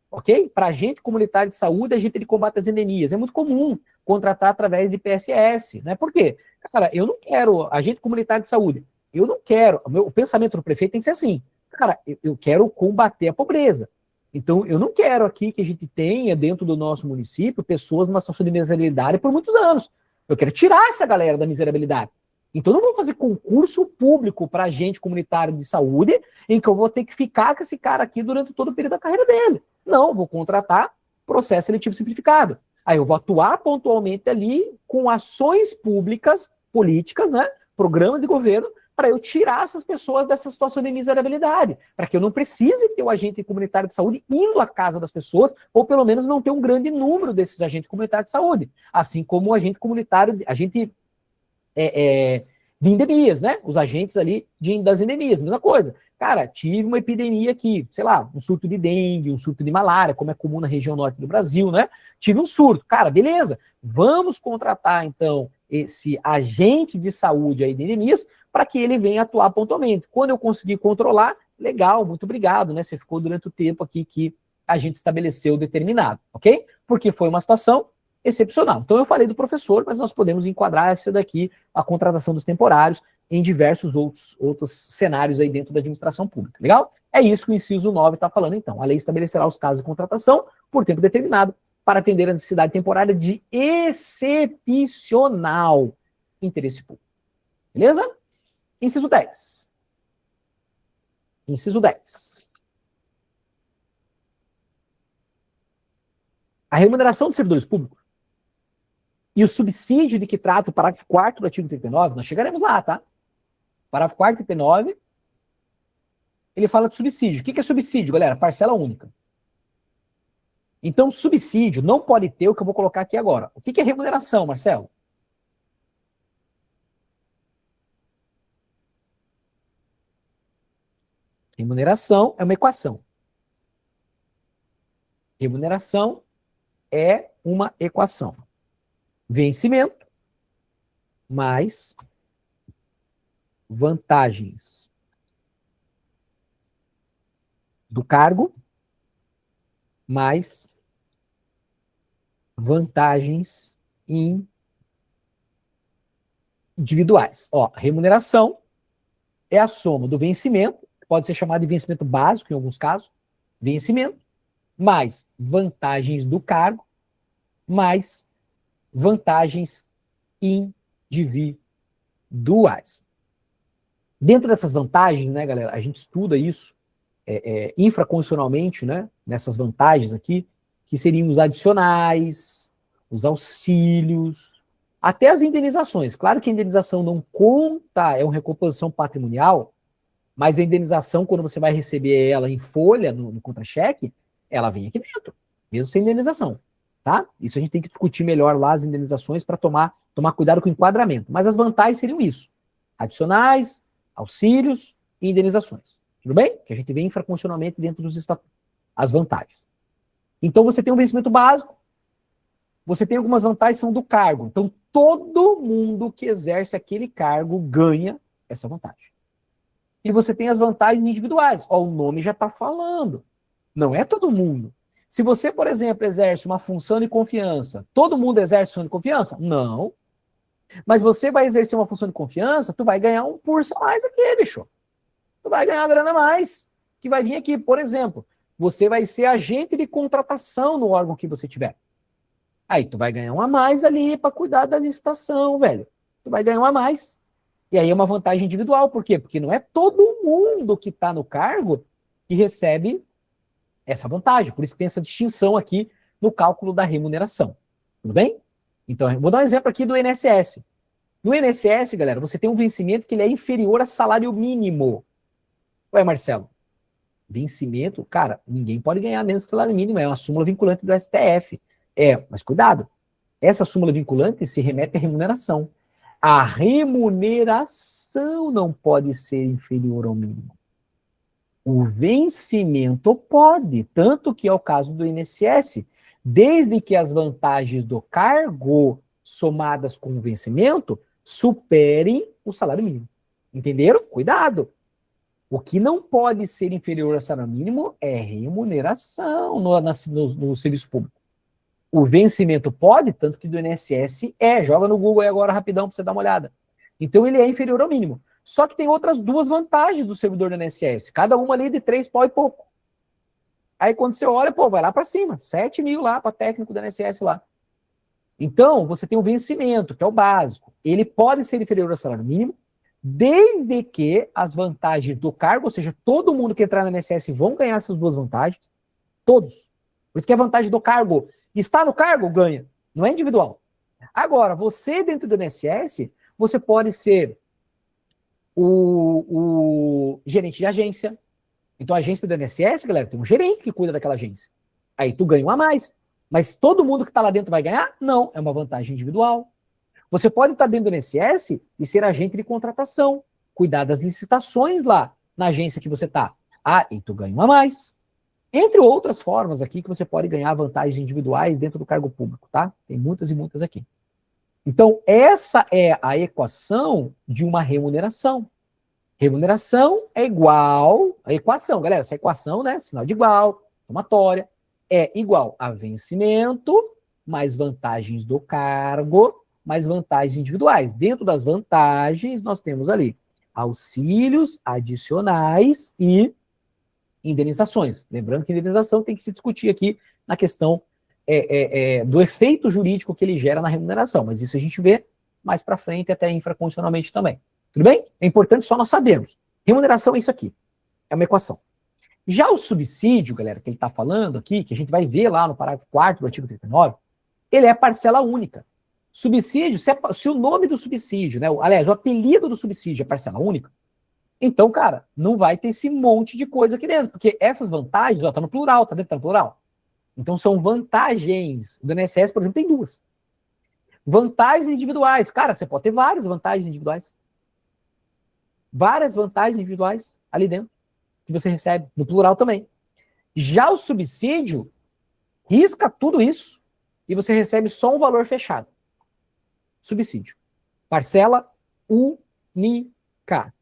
Ok? Para agente comunitário de saúde, agente de combate às endemias. É muito comum contratar através de PSS, né? Por quê? Cara, eu não quero agente comunitário de saúde. Eu não quero. O pensamento do prefeito tem que ser assim. Cara, eu quero combater a pobreza. Então, eu não quero aqui que a gente tenha dentro do nosso município pessoas numa situação de miserabilidade por muitos anos. Eu quero tirar essa galera da miserabilidade. Então, eu não vou fazer concurso público para agente comunitário de saúde em que eu vou ter que ficar com esse cara aqui durante todo o período da carreira dele. Não, vou contratar processo seletivo simplificado. Aí eu vou atuar pontualmente ali com ações públicas, políticas, né? Programas de governo, para eu tirar essas pessoas dessa situação de miserabilidade, para que eu não precise ter o agente comunitário de saúde indo à casa das pessoas, ou pelo menos não ter um grande número desses agentes comunitários de saúde, assim como o agente comunitário, de endemias, né? Os agentes ali das endemias, mesma coisa. Cara, tive uma epidemia aqui, sei lá, um surto de dengue, um surto de malária, como é comum na região norte do Brasil, né? Tive um surto. Cara, beleza. Vamos contratar, então, esse agente de saúde aí de endemias para que ele venha atuar pontualmente. Quando eu conseguir controlar, legal, muito obrigado, né? Você ficou durante o tempo aqui que a gente estabeleceu determinado, ok? Porque foi uma situação excepcional. Então eu falei do professor, mas nós podemos enquadrar essa daqui, a contratação dos temporários, em diversos outros cenários aí dentro da administração pública. Legal? É isso que o inciso 9 está falando, então. A lei estabelecerá os casos de contratação por tempo determinado para atender a necessidade temporária de excepcional interesse público. Beleza? Inciso 10. Inciso 10. A remuneração dos servidores públicos e o subsídio de que trata o parágrafo 4º do artigo 39, nós chegaremos lá, tá? Parágrafo 4º, 39, ele fala de subsídio. O que é subsídio, galera? Parcela única. Então, subsídio não pode ter o que eu vou colocar aqui agora. O que é remuneração, Marcelo? Remuneração é uma equação. Remuneração é uma equação. Vencimento mais vantagens do cargo mais vantagens individuais. Ó, remuneração é a soma do vencimento, pode ser chamado de vencimento básico em alguns casos, vencimento, mais vantagens do cargo, mais vantagens individuais. Dentro dessas vantagens, né, galera, a gente estuda isso infraconstitucionalmente, né, nessas vantagens aqui, que seriam os adicionais, os auxílios, até as indenizações. Claro que a indenização não conta, é uma recomposição patrimonial, mas a indenização, quando você vai receber ela em folha, no contra-cheque, ela vem aqui dentro, mesmo sem indenização, tá? Isso a gente tem que discutir melhor lá as indenizações para tomar cuidado com o enquadramento. Mas as vantagens seriam isso: adicionais, auxílios e indenizações. Tudo bem? Que a gente vê infraconstitucionalmente dentro dos estatutos. As vantagens. Então você tem um vencimento básico, você tem algumas vantagens que são do cargo. Então todo mundo que exerce aquele cargo ganha essa vantagem. E você tem as vantagens individuais. Ó, o nome já está falando. Não é todo mundo. Se você, por exemplo, exerce uma função de confiança, todo mundo exerce função de confiança? Não. Mas você vai exercer uma função de confiança, tu vai ganhar um curso a mais aqui, bicho. Tu vai ganhar uma grana a mais, que vai vir aqui. Por exemplo, você vai ser agente de contratação no órgão que você tiver. Aí tu vai ganhar um a mais ali para cuidar da licitação, velho. Tu vai ganhar um a mais. E aí é uma vantagem individual. Por quê? Porque não é todo mundo que está no cargo que recebe essa vantagem. Por isso tem essa distinção aqui no cálculo da remuneração. Tudo bem? Então, eu vou dar um exemplo aqui do INSS. No INSS, galera, você tem um vencimento que ele é inferior a salário mínimo. Ué, Marcelo, vencimento, cara, ninguém pode ganhar menos que salário mínimo, é uma súmula vinculante do STF. Mas cuidado, essa súmula vinculante se remete à remuneração. A remuneração não pode ser inferior ao mínimo. O vencimento pode, tanto que é o caso do INSS, desde que as vantagens do cargo somadas com o vencimento superem o salário mínimo. Entenderam? Cuidado! O que não pode ser inferior ao salário mínimo é remuneração no serviço público. O vencimento pode, tanto que do INSS joga no Google aí agora rapidão para você dar uma olhada. Então ele é inferior ao mínimo. Só que tem outras duas vantagens do servidor do INSS, cada uma ali de 3 pau e pouco. Aí quando você olha, vai lá para cima, 7 mil lá para técnico do INSS lá. Então, você tem o vencimento, que é o básico. Ele pode ser inferior ao salário mínimo, desde que as vantagens do cargo, ou seja, todo mundo que entrar no INSS vão ganhar essas duas vantagens, todos. Por isso que a vantagem do cargo, está no cargo, ganha, não é individual. Agora, você dentro do INSS, você pode ser o gerente de agência. Então, a agência do INSS, galera, tem um gerente que cuida daquela agência. Aí tu ganha um a mais. Mas todo mundo que está lá dentro vai ganhar? Não, é uma vantagem individual. Você pode estar dentro do INSS e ser agente de contratação, cuidar das licitações lá na agência que você está. Ah, e tu ganha uma a mais. Entre outras formas aqui que você pode ganhar vantagens individuais dentro do cargo público, tá? Tem muitas e muitas aqui. Então, essa é a equação de uma remuneração. Remuneração é igual a equação, galera, essa equação, né, sinal de igual, somatória, é igual a vencimento mais vantagens do cargo, mais vantagens individuais. Dentro das vantagens, nós temos ali auxílios adicionais e indenizações. Lembrando que indenização tem que se discutir aqui na questão do efeito jurídico que ele gera na remuneração, mas isso a gente vê mais para frente, até infracondicionalmente também. Tudo bem? É importante só nós sabermos. Remuneração é isso aqui. É uma equação. Já o subsídio, galera, que ele está falando aqui, que a gente vai ver lá no parágrafo 4º do artigo 39, ele é parcela única. Subsídio, se o nome do subsídio, né, aliás, o apelido do subsídio é parcela única, então, cara, não vai ter esse monte de coisa aqui dentro, porque essas vantagens, ó, tá no plural, tá dentro, tá no plural. Então, são vantagens. Do INSS, por exemplo, tem duas. Vantagens individuais. Cara, você pode ter várias vantagens individuais. Várias vantagens individuais ali dentro, que você recebe, no plural também. Já o subsídio, risca tudo isso e você recebe só um valor fechado. Subsídio. Parcela única.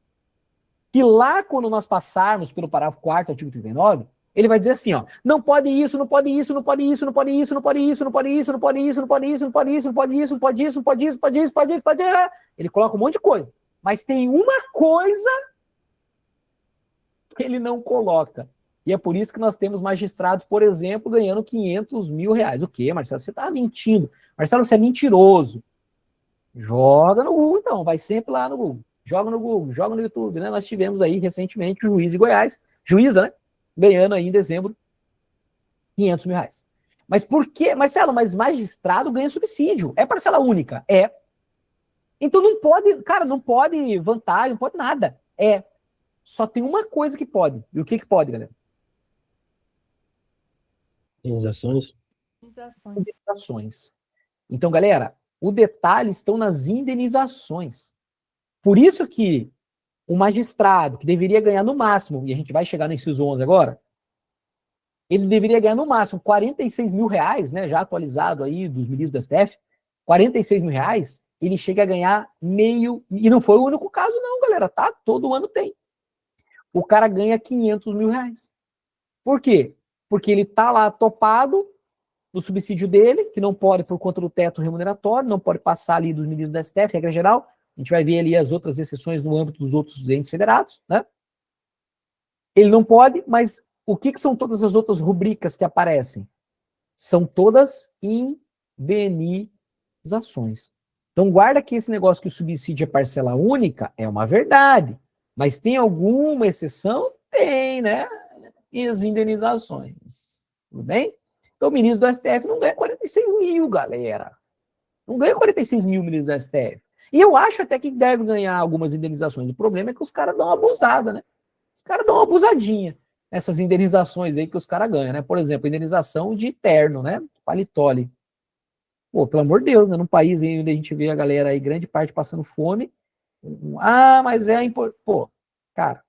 Que lá, quando nós passarmos pelo parágrafo 4º, artigo 39, ele vai dizer assim, ó, não pode isso, não pode isso, não pode isso, não pode isso, não pode isso, não pode isso, não pode isso, não pode isso, não pode isso, não pode isso, não pode isso, não pode isso, não pode isso, pode isso, pode isso. Ele coloca um monte de coisa. Mas tem uma coisa que ele não coloca. E é por isso que nós temos magistrados, por exemplo, ganhando 500 mil reais. O quê, Marcelo? Você está mentindo. Marcelo, você é mentiroso. Joga no Google, então. Vai sempre lá no Google. Joga no Google, joga no YouTube, né? Nós tivemos aí recentemente o juiz de Goiás, juíza, né? Ganhando aí em dezembro 500 mil reais. Mas por quê? Marcelo, mas magistrado ganha subsídio. É parcela única? É. Então não pode, cara, não pode vantagem, não pode nada. É. Só tem uma coisa que pode. E o que pode, galera? Indenizações. Indenizações. Então, galera, o detalhe estão nas indenizações. Por isso que o magistrado, que deveria ganhar no máximo, e a gente vai chegar no inciso 11 agora, ele deveria ganhar no máximo 46 mil reais, né, já atualizado aí dos ministros da STF, 46 mil reais, ele chega a ganhar meio, e não foi o único caso não, galera, tá? Todo ano tem. O cara ganha 500 mil reais. Por quê? Porque ele tá lá topado no subsídio dele, que não pode por conta do teto remuneratório, não pode passar ali dos ministros da STF, regra geral. A gente vai ver ali as outras exceções no âmbito dos outros entes federados, né? Ele não pode, mas o que são todas as outras rubricas que aparecem? São todas indenizações. Então guarda que esse negócio que o subsídio é parcela única é uma verdade, mas tem alguma exceção? Tem, né? E as indenizações. Tudo bem? Então o ministro do STF não ganha 46 mil, galera. Não ganha 46 mil o ministro do STF. E eu acho até que deve ganhar algumas indenizações. O problema é que os caras dão uma abusada, né? Os caras dão uma abusadinha nessas indenizações aí que os caras ganham, né? Por exemplo, indenização de terno, né? Paletó ali. Pô, pelo amor de Deus, né? Num país aí onde a gente vê a galera aí, grande parte passando fome. Ah, mas é importante. Pô, cara,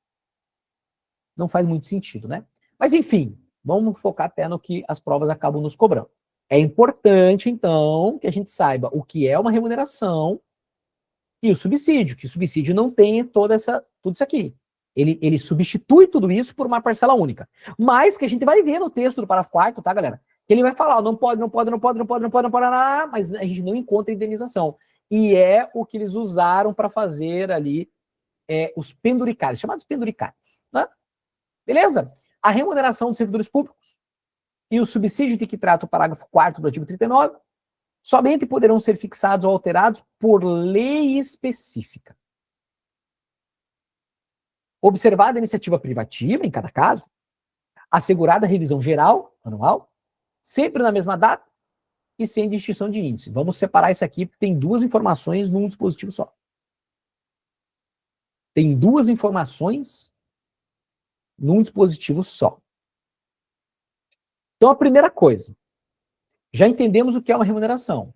não faz muito sentido, né? Mas enfim, vamos focar até no que as provas acabam nos cobrando. É importante, então, que a gente saiba o que é uma remuneração e o subsídio, que o subsídio não tem tudo isso aqui. Ele substitui tudo isso por uma parcela única. Mas que a gente vai ver no texto do parágrafo 4º, tá, galera? Que ele vai falar, ó, não pode, mas a gente não encontra indenização. E é o que eles usaram para fazer ali os penduricários, chamados penduricários, né? Beleza? A remuneração dos servidores públicos e o subsídio de que trata o parágrafo 4º do artigo 39 somente poderão ser fixados ou alterados por lei específica. Observada a iniciativa privativa, em cada caso, assegurada a revisão geral, anual, sempre na mesma data e sem distinção de índice. Vamos separar isso aqui, porque tem duas informações num dispositivo só. Tem duas informações num dispositivo só. Então, a primeira coisa, já entendemos o que é uma remuneração.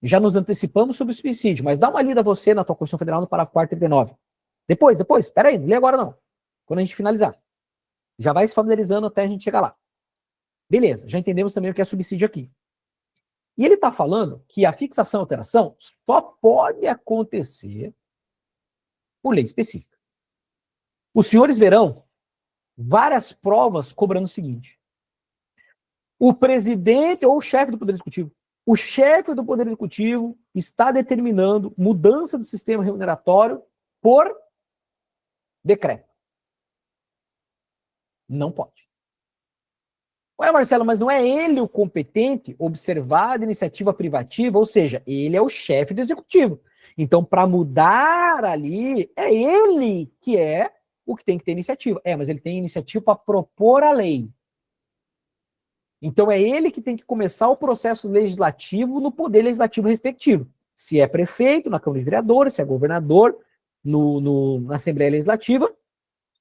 Já nos antecipamos sobre o suicídio, mas dá uma lida você na tua Constituição Federal no parágrafo 439. Depois, espera aí, não lê agora não. Quando a gente finalizar. Já vai se familiarizando até a gente chegar lá. Beleza, já entendemos também o que é subsídio aqui. E ele está falando que a fixação e alteração só pode acontecer por lei específica. Os senhores verão várias provas cobrando o seguinte: o presidente ou o chefe do Poder Executivo, o chefe do Poder Executivo está determinando mudança do sistema remuneratório por decreto. Não pode. Ué, Marcelo, mas não é ele o competente observar a iniciativa privativa? Ou seja, ele é o chefe do executivo. Então, para mudar ali, é ele que é o que tem que ter iniciativa. Mas ele tem iniciativa para propor a lei. Então, é ele que tem que começar o processo legislativo no poder legislativo respectivo. Se é prefeito, na Câmara de Vereadores, se é governador, na Assembleia Legislativa,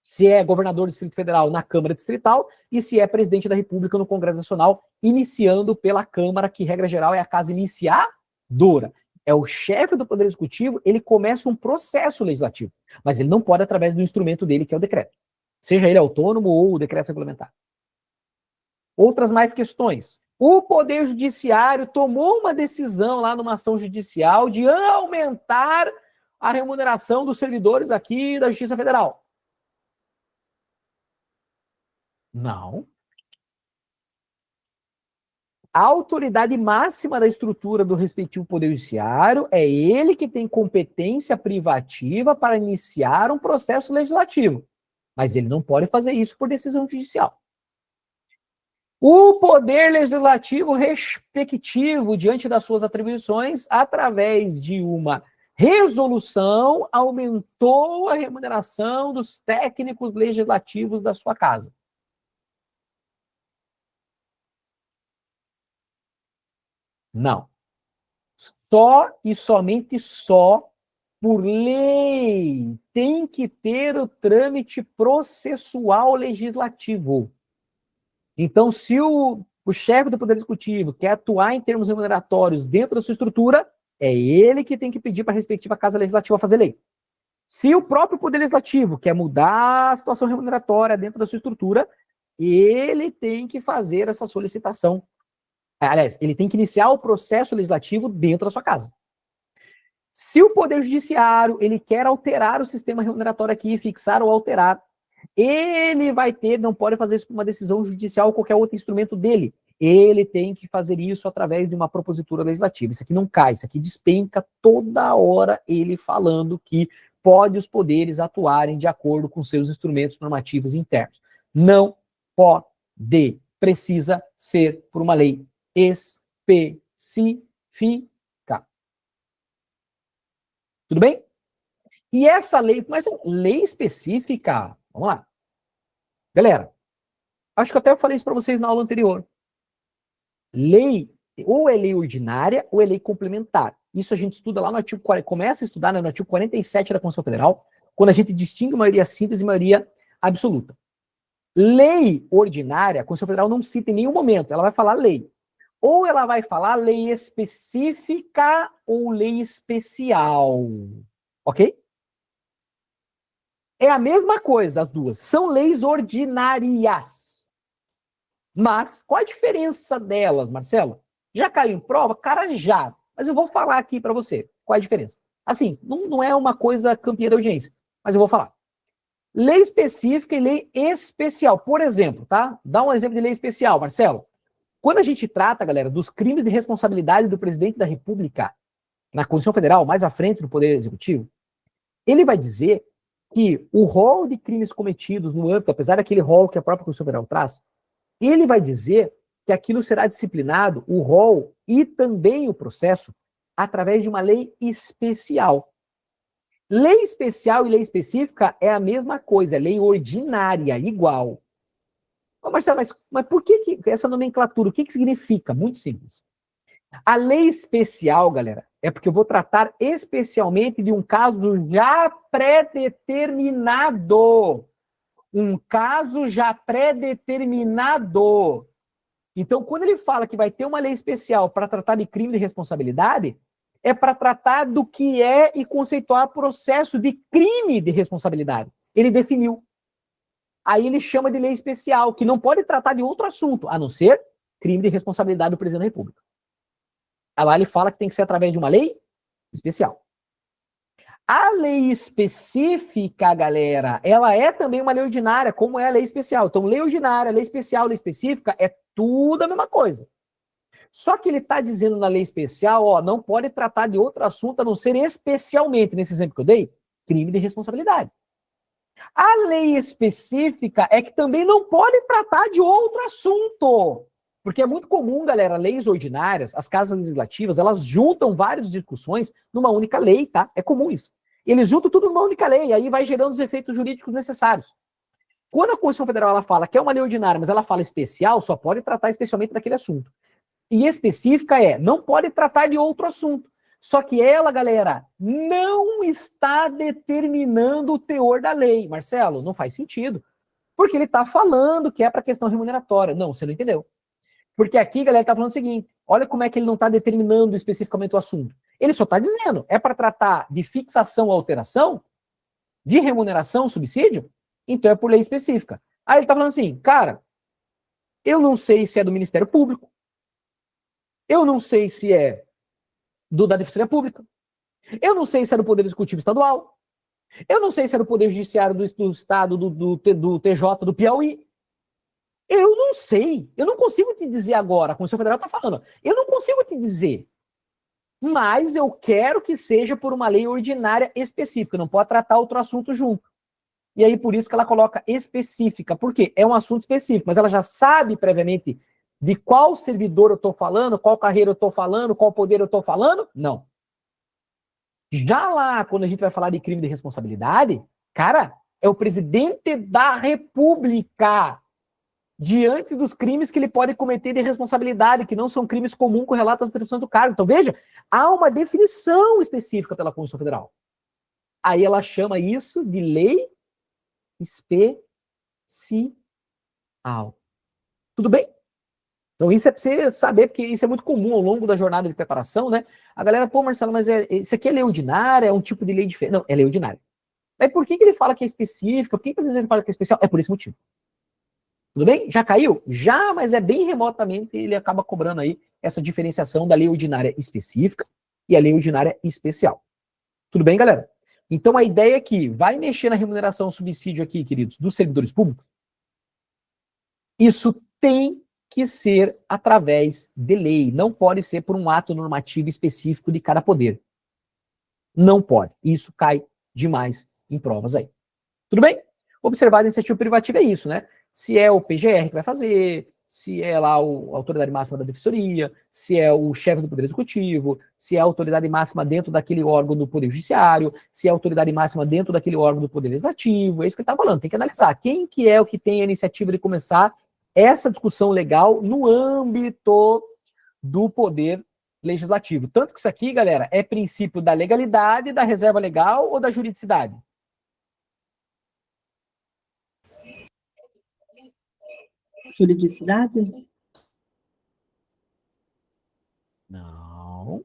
se é governador do Distrito Federal na Câmara Distrital e se é presidente da República no Congresso Nacional, iniciando pela Câmara, que, regra geral, é a casa iniciadora. É o chefe do Poder Executivo, ele começa um processo legislativo, mas ele não pode através do instrumento dele, que é o decreto. Seja ele autônomo ou o decreto regulamentar. Outras mais questões. O Poder Judiciário tomou uma decisão lá numa ação judicial de aumentar a remuneração dos servidores aqui da Justiça Federal. Não. A autoridade máxima da estrutura do respectivo Poder Judiciário é ele que tem competência privativa para iniciar um processo legislativo. Mas ele não pode fazer isso por decisão judicial. O Poder Legislativo respectivo, diante das suas atribuições, através de uma resolução, aumentou a remuneração dos técnicos legislativos da sua casa. Não. Só e somente só por lei tem que ter o trâmite processual legislativo. Então, se o chefe do Poder Executivo quer atuar em termos remuneratórios dentro da sua estrutura, é ele que tem que pedir para a respectiva Casa Legislativa fazer lei. Se o próprio Poder Legislativo quer mudar a situação remuneratória dentro da sua estrutura, ele tem que fazer essa solicitação. Aliás, ele tem que iniciar o processo legislativo dentro da sua casa. Se o Poder Judiciário ele quer alterar o sistema remuneratório aqui, fixar ou alterar, ele vai ter, não pode fazer isso por uma decisão judicial ou qualquer outro instrumento dele. Ele tem que fazer isso através de uma propositura legislativa. Isso aqui não cai, isso aqui despenca toda hora ele falando que pode os poderes atuarem de acordo com seus instrumentos normativos internos. Não pode. Precisa ser por uma lei específica. Tudo bem? E essa lei, mas lei específica, vamos lá. Galera, acho que até eu falei isso para vocês na aula anterior. Lei, ou é lei ordinária ou é lei complementar. Isso a gente estuda lá no artigo, começa a estudar no artigo 47 da Constituição Federal, quando a gente distingue maioria simples e maioria absoluta. Lei ordinária, a Constituição Federal não cita em nenhum momento, ela vai falar lei. Ou ela vai falar lei específica ou lei especial. Ok? É a mesma coisa, as duas. São leis ordinárias. Mas qual a diferença delas, Marcelo? Já caiu em prova? Cara, já. Mas eu vou falar aqui para você. Qual é a diferença? Assim, não é uma coisa campeã da audiência, mas eu vou falar. Lei específica e lei especial. Por exemplo, tá? Dá um exemplo de lei especial, Marcelo. Quando a gente trata, galera, dos crimes de responsabilidade do presidente da República na Constituição Federal, mais à frente do Poder Executivo, ele vai dizer que o rol de crimes cometidos no âmbito, apesar daquele rol que a própria Constituição Federal traz, ele vai dizer que aquilo será disciplinado, o rol e também o processo, através de uma lei especial. Lei especial e lei específica é a mesma coisa, é lei ordinária, igual. Ô Marcelo, mas por que essa nomenclatura? O que significa? Muito simples. A lei especial, galera, é porque eu vou tratar especialmente de um caso já pré-determinado. Um caso já pré-determinado. Então, quando ele fala que vai ter uma lei especial para tratar de crime de responsabilidade, É para tratar do que é e conceituar processo de crime de responsabilidade. Ele definiu. Aí ele chama de lei especial, que não pode tratar de outro assunto, a não ser crime de responsabilidade do presidente da República. Aí lá ele fala que tem que ser através de uma lei especial. A lei específica, galera, ela é também uma lei ordinária, como é a lei especial. Então, lei ordinária, lei especial, lei específica, é tudo a mesma coisa. Só que ele está dizendo na lei especial, ó, não pode tratar de outro assunto a não ser especialmente, nesse exemplo que eu dei, crime de responsabilidade. A lei específica é que também não pode tratar de outro assunto. Porque é muito comum, galera, leis ordinárias, as casas legislativas, elas juntam várias discussões numa única lei, tá? É comum isso. Eles juntam tudo numa única lei, aí vai gerando os efeitos jurídicos necessários. Quando a Constituição Federal ela fala que é uma lei ordinária, mas ela fala especial, só pode tratar especialmente daquele assunto. E específica não pode tratar de outro assunto. Só que ela, galera, não está determinando o teor da lei. Marcelo, não faz sentido. Porque ele está falando que é para questão remuneratória. Não, você não entendeu. Porque aqui, galera, está falando o seguinte, olha como é que ele não está determinando especificamente o assunto. Ele só está dizendo, é para tratar de fixação ou alteração, de remuneração, subsídio, então é por lei específica. Aí ele está falando assim, cara, eu não sei se é do Ministério Público, eu não sei se é da Defensoria Pública, eu não sei se é do Poder Executivo Estadual, eu não sei se é do Poder Judiciário do Estado, do TJ, do Piauí. Eu não sei. Eu não consigo te dizer agora. A Constituição Federal está falando. Eu não consigo te dizer. Mas eu quero que seja por uma lei ordinária específica. Não pode tratar outro assunto junto. E aí, por isso que ela coloca específica. Por quê? É um assunto específico. Mas ela já sabe previamente de qual servidor eu estou falando, qual carreira eu estou falando, qual poder eu estou falando? Não. Já lá, quando a gente vai falar de crime de responsabilidade, cara, é o presidente da República diante dos crimes que ele pode cometer de responsabilidade, que não são crimes comuns correlatos às atribuições do cargo. Então, veja, há uma definição específica pela Constituição Federal. Aí ela chama isso de lei especial. Tudo bem? Então, isso é para você saber, porque isso é muito comum ao longo da jornada de preparação, né? A galera, pô, Marcelo, mas isso aqui é lei ordinária, é um tipo de lei diferente. Não, é lei ordinária. Aí por que ele fala que é específica? Por que às vezes ele fala que é especial? É por esse motivo. Tudo bem? Já caiu? Já, mas é bem remotamente, ele acaba cobrando aí essa diferenciação da lei ordinária específica e a lei ordinária especial. Tudo bem, galera? Então a ideia é que vai mexer na remuneração subsídio aqui, queridos, dos servidores públicos. Isso tem que ser através de lei, não pode ser por um ato normativo específico de cada poder. Não pode. Isso cai demais em provas aí. Tudo bem? Observar a iniciativa privativa é isso, né? Se é o PGR que vai fazer, se é lá a autoridade máxima da defensoria, se é o chefe do Poder Executivo, se é a autoridade máxima dentro daquele órgão do Poder Judiciário, se é a autoridade máxima dentro daquele órgão do Poder Legislativo, é isso que ele está falando. Tem que analisar quem que é o que tem a iniciativa de começar essa discussão legal no âmbito do Poder Legislativo. Tanto que isso aqui, galera, é princípio da legalidade, da reserva legal ou da juridicidade? Juridicidade? Não.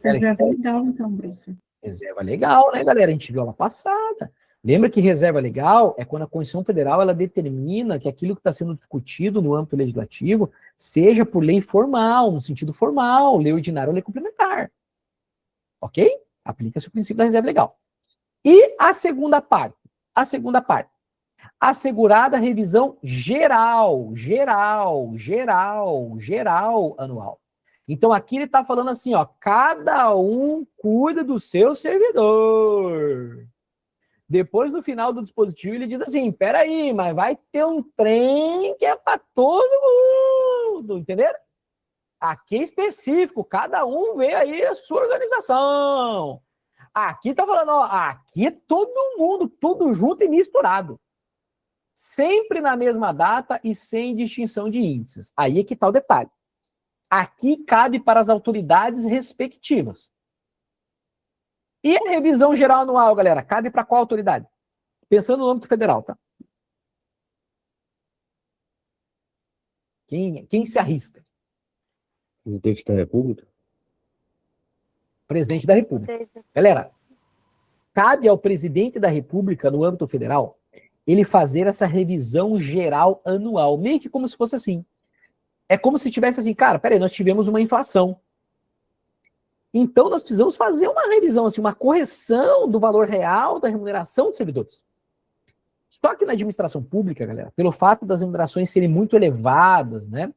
Reserva legal, então, professor. Reserva legal, né, galera? A gente viu lá passada. Lembra que reserva legal é quando a Constituição Federal ela determina que aquilo que está sendo discutido no âmbito legislativo seja por lei formal, no sentido formal, lei ordinária ou lei complementar. Ok? Aplica-se o princípio da reserva legal. E a segunda parte? A segunda parte. Assegurada a revisão geral anual. Então aqui ele está falando assim, ó, cada um cuida do seu servidor. Depois, no final do dispositivo, ele diz assim, peraí, mas vai ter um trem que é para todo mundo, entenderam? Aqui é específico, cada um vê aí a sua organização. Aqui tá falando, ó, aqui é todo mundo, tudo junto e misturado. Sempre na mesma data e sem distinção de índices. Aí é que tá o detalhe. Aqui cabe para as autoridades respectivas. E a revisão geral anual, galera, cabe para qual autoridade? Pensando no âmbito federal, tá? Quem se arrisca? Presidente da República? Presidente da República. Galera, cabe ao presidente da República, no âmbito federal, ele fazer essa revisão geral anual, meio que como se fosse assim. É como se tivesse assim, cara, peraí, nós tivemos uma inflação. Então nós precisamos fazer uma revisão, assim, uma correção do valor real da remuneração dos servidores. Só que na administração pública, galera, pelo fato das remunerações serem muito elevadas, né?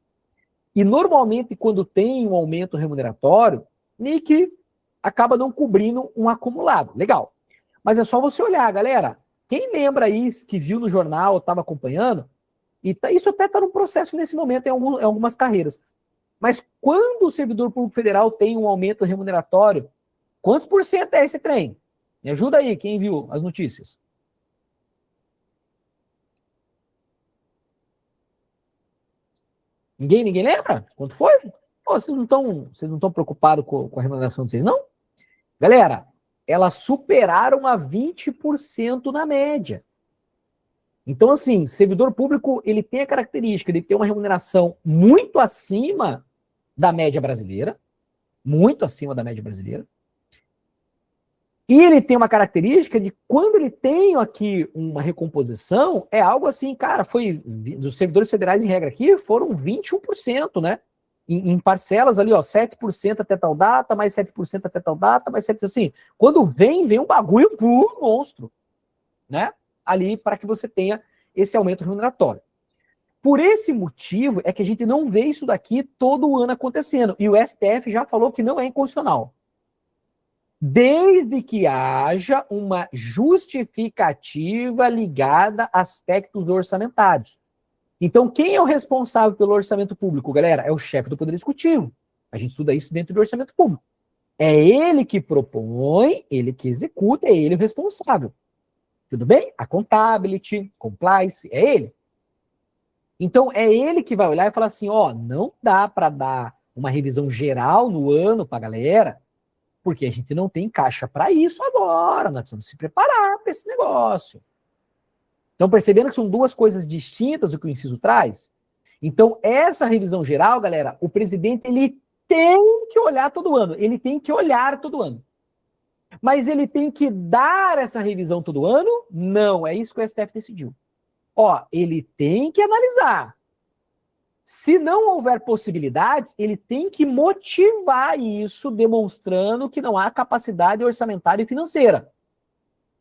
E normalmente quando tem um aumento remuneratório, meio que acaba não cobrindo um acumulado. Legal. Mas é só você olhar, galera. Quem lembra aí, que viu no jornal, estava acompanhando, e isso até está no processo nesse momento em algumas carreiras. Mas quando o servidor público federal tem um aumento remuneratório, quantos por cento é esse trem? Me ajuda aí, quem viu as notícias. Ninguém lembra? Quanto foi? Pô, vocês não estão preocupados com a remuneração de vocês, não? Galera, elas superaram a 20% na média. Então, assim, servidor público, ele tem a característica de ter uma remuneração muito acima da média brasileira, muito acima da média brasileira, e ele tem uma característica de quando ele tem aqui uma recomposição, é algo assim, cara, dos servidores federais em regra aqui, foram 21%, né? Em parcelas ali, ó, 7% até tal data, mais 7% até tal data, mais 7%, assim, quando vem um bagulho monstro, né? Ali para que você tenha esse aumento remuneratório. Por esse motivo é que a gente não vê isso daqui todo ano acontecendo, e o STF já falou que não é inconstitucional. Desde que haja uma justificativa ligada a aspectos orçamentários. Então, quem é o responsável pelo orçamento público, galera? É o chefe do Poder Executivo. A gente estuda isso dentro do orçamento público. É ele que propõe, ele que executa, é ele o responsável. Tudo bem? Accountability, compliance, é ele. Então, é ele que vai olhar e falar assim, ó, não dá para dar uma revisão geral no ano para a galera, porque a gente não tem caixa para isso agora, nós precisamos se preparar para esse negócio. Estão percebendo que são duas coisas distintas o que o inciso traz? Então, essa revisão geral, galera, o presidente ele tem que olhar todo ano, ele tem que olhar todo ano. Mas ele tem que dar essa revisão todo ano? Não, é isso que o STF decidiu. Ó, ele tem que analisar. Se não houver possibilidades, ele tem que motivar isso, demonstrando que não há capacidade orçamentária e financeira,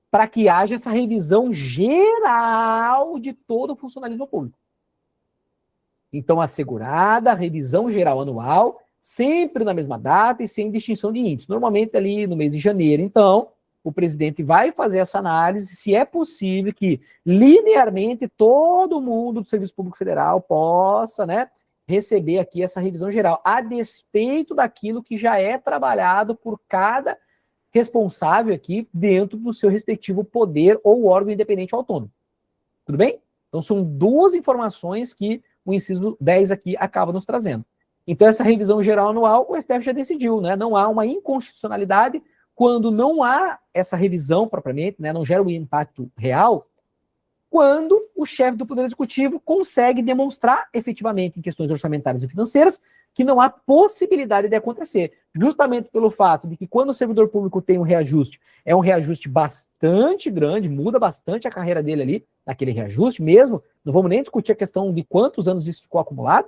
para que haja essa revisão geral de todo o funcionalismo público. Então, assegurada a revisão geral anual, sempre na mesma data e sem distinção de índice. Normalmente ali no mês de janeiro, então, o presidente vai fazer essa análise, se é possível que linearmente todo mundo do Serviço Público Federal possa, né, receber aqui essa revisão geral, a despeito daquilo que já é trabalhado por cada responsável aqui dentro do seu respectivo poder ou órgão independente ou autônomo. Tudo bem? Então são duas informações que o inciso 10 aqui acaba nos trazendo. Então essa revisão geral anual, o STF já decidiu, né? Não há uma inconstitucionalidade quando não há essa revisão propriamente, né? Não gera um impacto real, quando o chefe do Poder Executivo consegue demonstrar efetivamente em questões orçamentárias e financeiras que não há possibilidade de acontecer. Justamente pelo fato de que quando o servidor público tem um reajuste, é um reajuste bastante grande, muda bastante a carreira dele ali, naquele reajuste mesmo, não vamos nem discutir a questão de quantos anos isso ficou acumulado,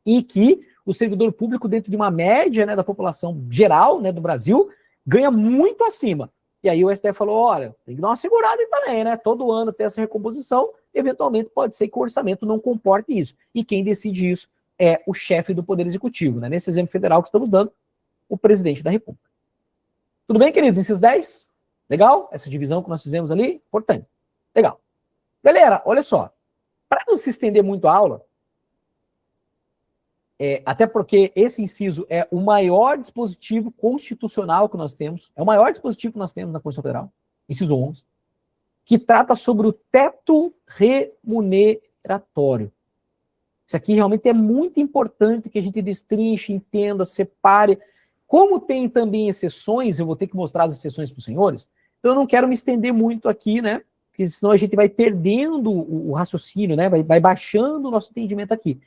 e que o servidor público, dentro de uma média, né, da população geral, né, do Brasil, ganha muito acima. E aí o STF falou, olha, tem que dar uma segurada aí também, né? Todo ano ter essa recomposição, eventualmente pode ser que o orçamento não comporte isso. E quem decide isso é o chefe do Poder Executivo, né? Nesse exemplo federal que estamos dando, o presidente da República. Tudo bem, queridos? Inciso 10? Legal? Essa divisão que nós fizemos ali? Importante. Legal. Galera, olha só. Para não se estender muito a aula, até porque esse inciso é o maior dispositivo constitucional que nós temos, é o maior dispositivo que nós temos na Constituição Federal, inciso 11, que trata sobre o teto remuneratório. Isso aqui realmente é muito importante que a gente destrinche, entenda, separe. Como tem também exceções, eu vou ter que mostrar as exceções para os senhores, então eu não quero me estender muito aqui, né? Porque senão a gente vai perdendo o raciocínio, né? Vai baixando o nosso entendimento aqui.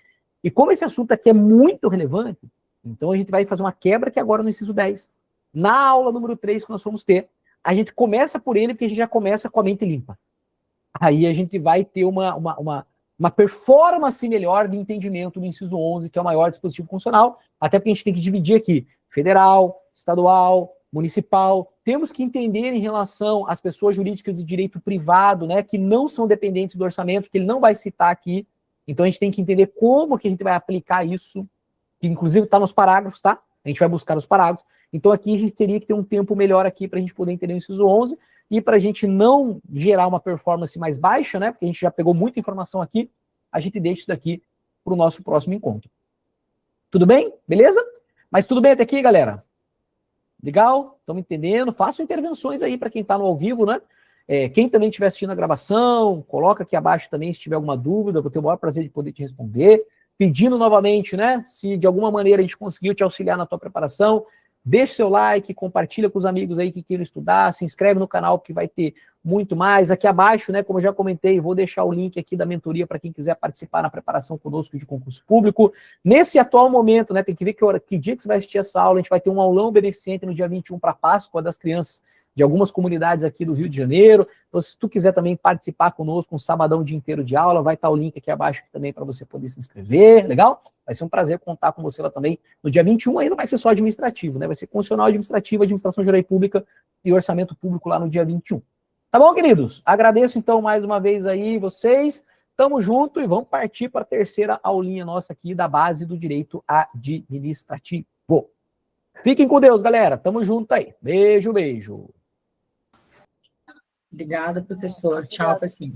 E como esse assunto aqui é muito relevante, então a gente vai fazer uma quebra aqui agora no inciso 10. Na aula número 3 que nós vamos ter, a gente começa por ele, porque a gente já começa com a mente limpa. Aí a gente vai ter uma performance melhor de entendimento do inciso 11, que é o maior dispositivo funcional, até porque a gente tem que dividir aqui federal, estadual, municipal. Temos que entender em relação às pessoas jurídicas de direito privado, né, que não são dependentes do orçamento, que ele não vai citar aqui. Então a gente tem que entender como que a gente vai aplicar isso, que inclusive está nos parágrafos, tá? A gente vai buscar os parágrafos. Então aqui a gente teria que ter um tempo melhor aqui para a gente poder entender o inciso 11 e para a gente não gerar uma performance mais baixa, né? Porque a gente já pegou muita informação aqui, a gente deixa isso daqui para o nosso próximo encontro. Tudo bem? Beleza? Mas tudo bem até aqui, galera? Legal? Estamos entendendo? Façam intervenções aí para quem está no ao vivo, né? Quem também estiver assistindo a gravação, coloca aqui abaixo também se tiver alguma dúvida, vou ter o maior prazer de poder te responder. Pedindo novamente, né? Se de alguma maneira a gente conseguiu te auxiliar na tua preparação, deixa seu like, compartilha com os amigos aí que queiram estudar, se inscreve no canal que vai ter muito mais. Aqui abaixo, né, como eu já comentei, vou deixar o link aqui da mentoria para quem quiser participar na preparação conosco de concurso público. Nesse atual momento, né, tem que ver que dia que você vai assistir essa aula, a gente vai ter um aulão beneficente no dia 21 para Páscoa das crianças de algumas comunidades aqui do Rio de Janeiro. Então, se tu quiser também participar conosco, um sabadão dia inteiro de aula, vai estar o link aqui abaixo também para você poder se inscrever, legal? Vai ser um prazer contar com você lá também. No dia 21 aí não vai ser só administrativo, né? Vai ser constitucional administrativo, administração geral e pública e orçamento público lá no dia 21. Tá bom, queridos? Agradeço então mais uma vez aí vocês. Tamo junto e vamos partir para a terceira aulinha nossa aqui da base do direito administrativo. Fiquem com Deus, galera. Tamo junto aí. Beijo, beijo. Obrigada, professor. Tchau, pessoal.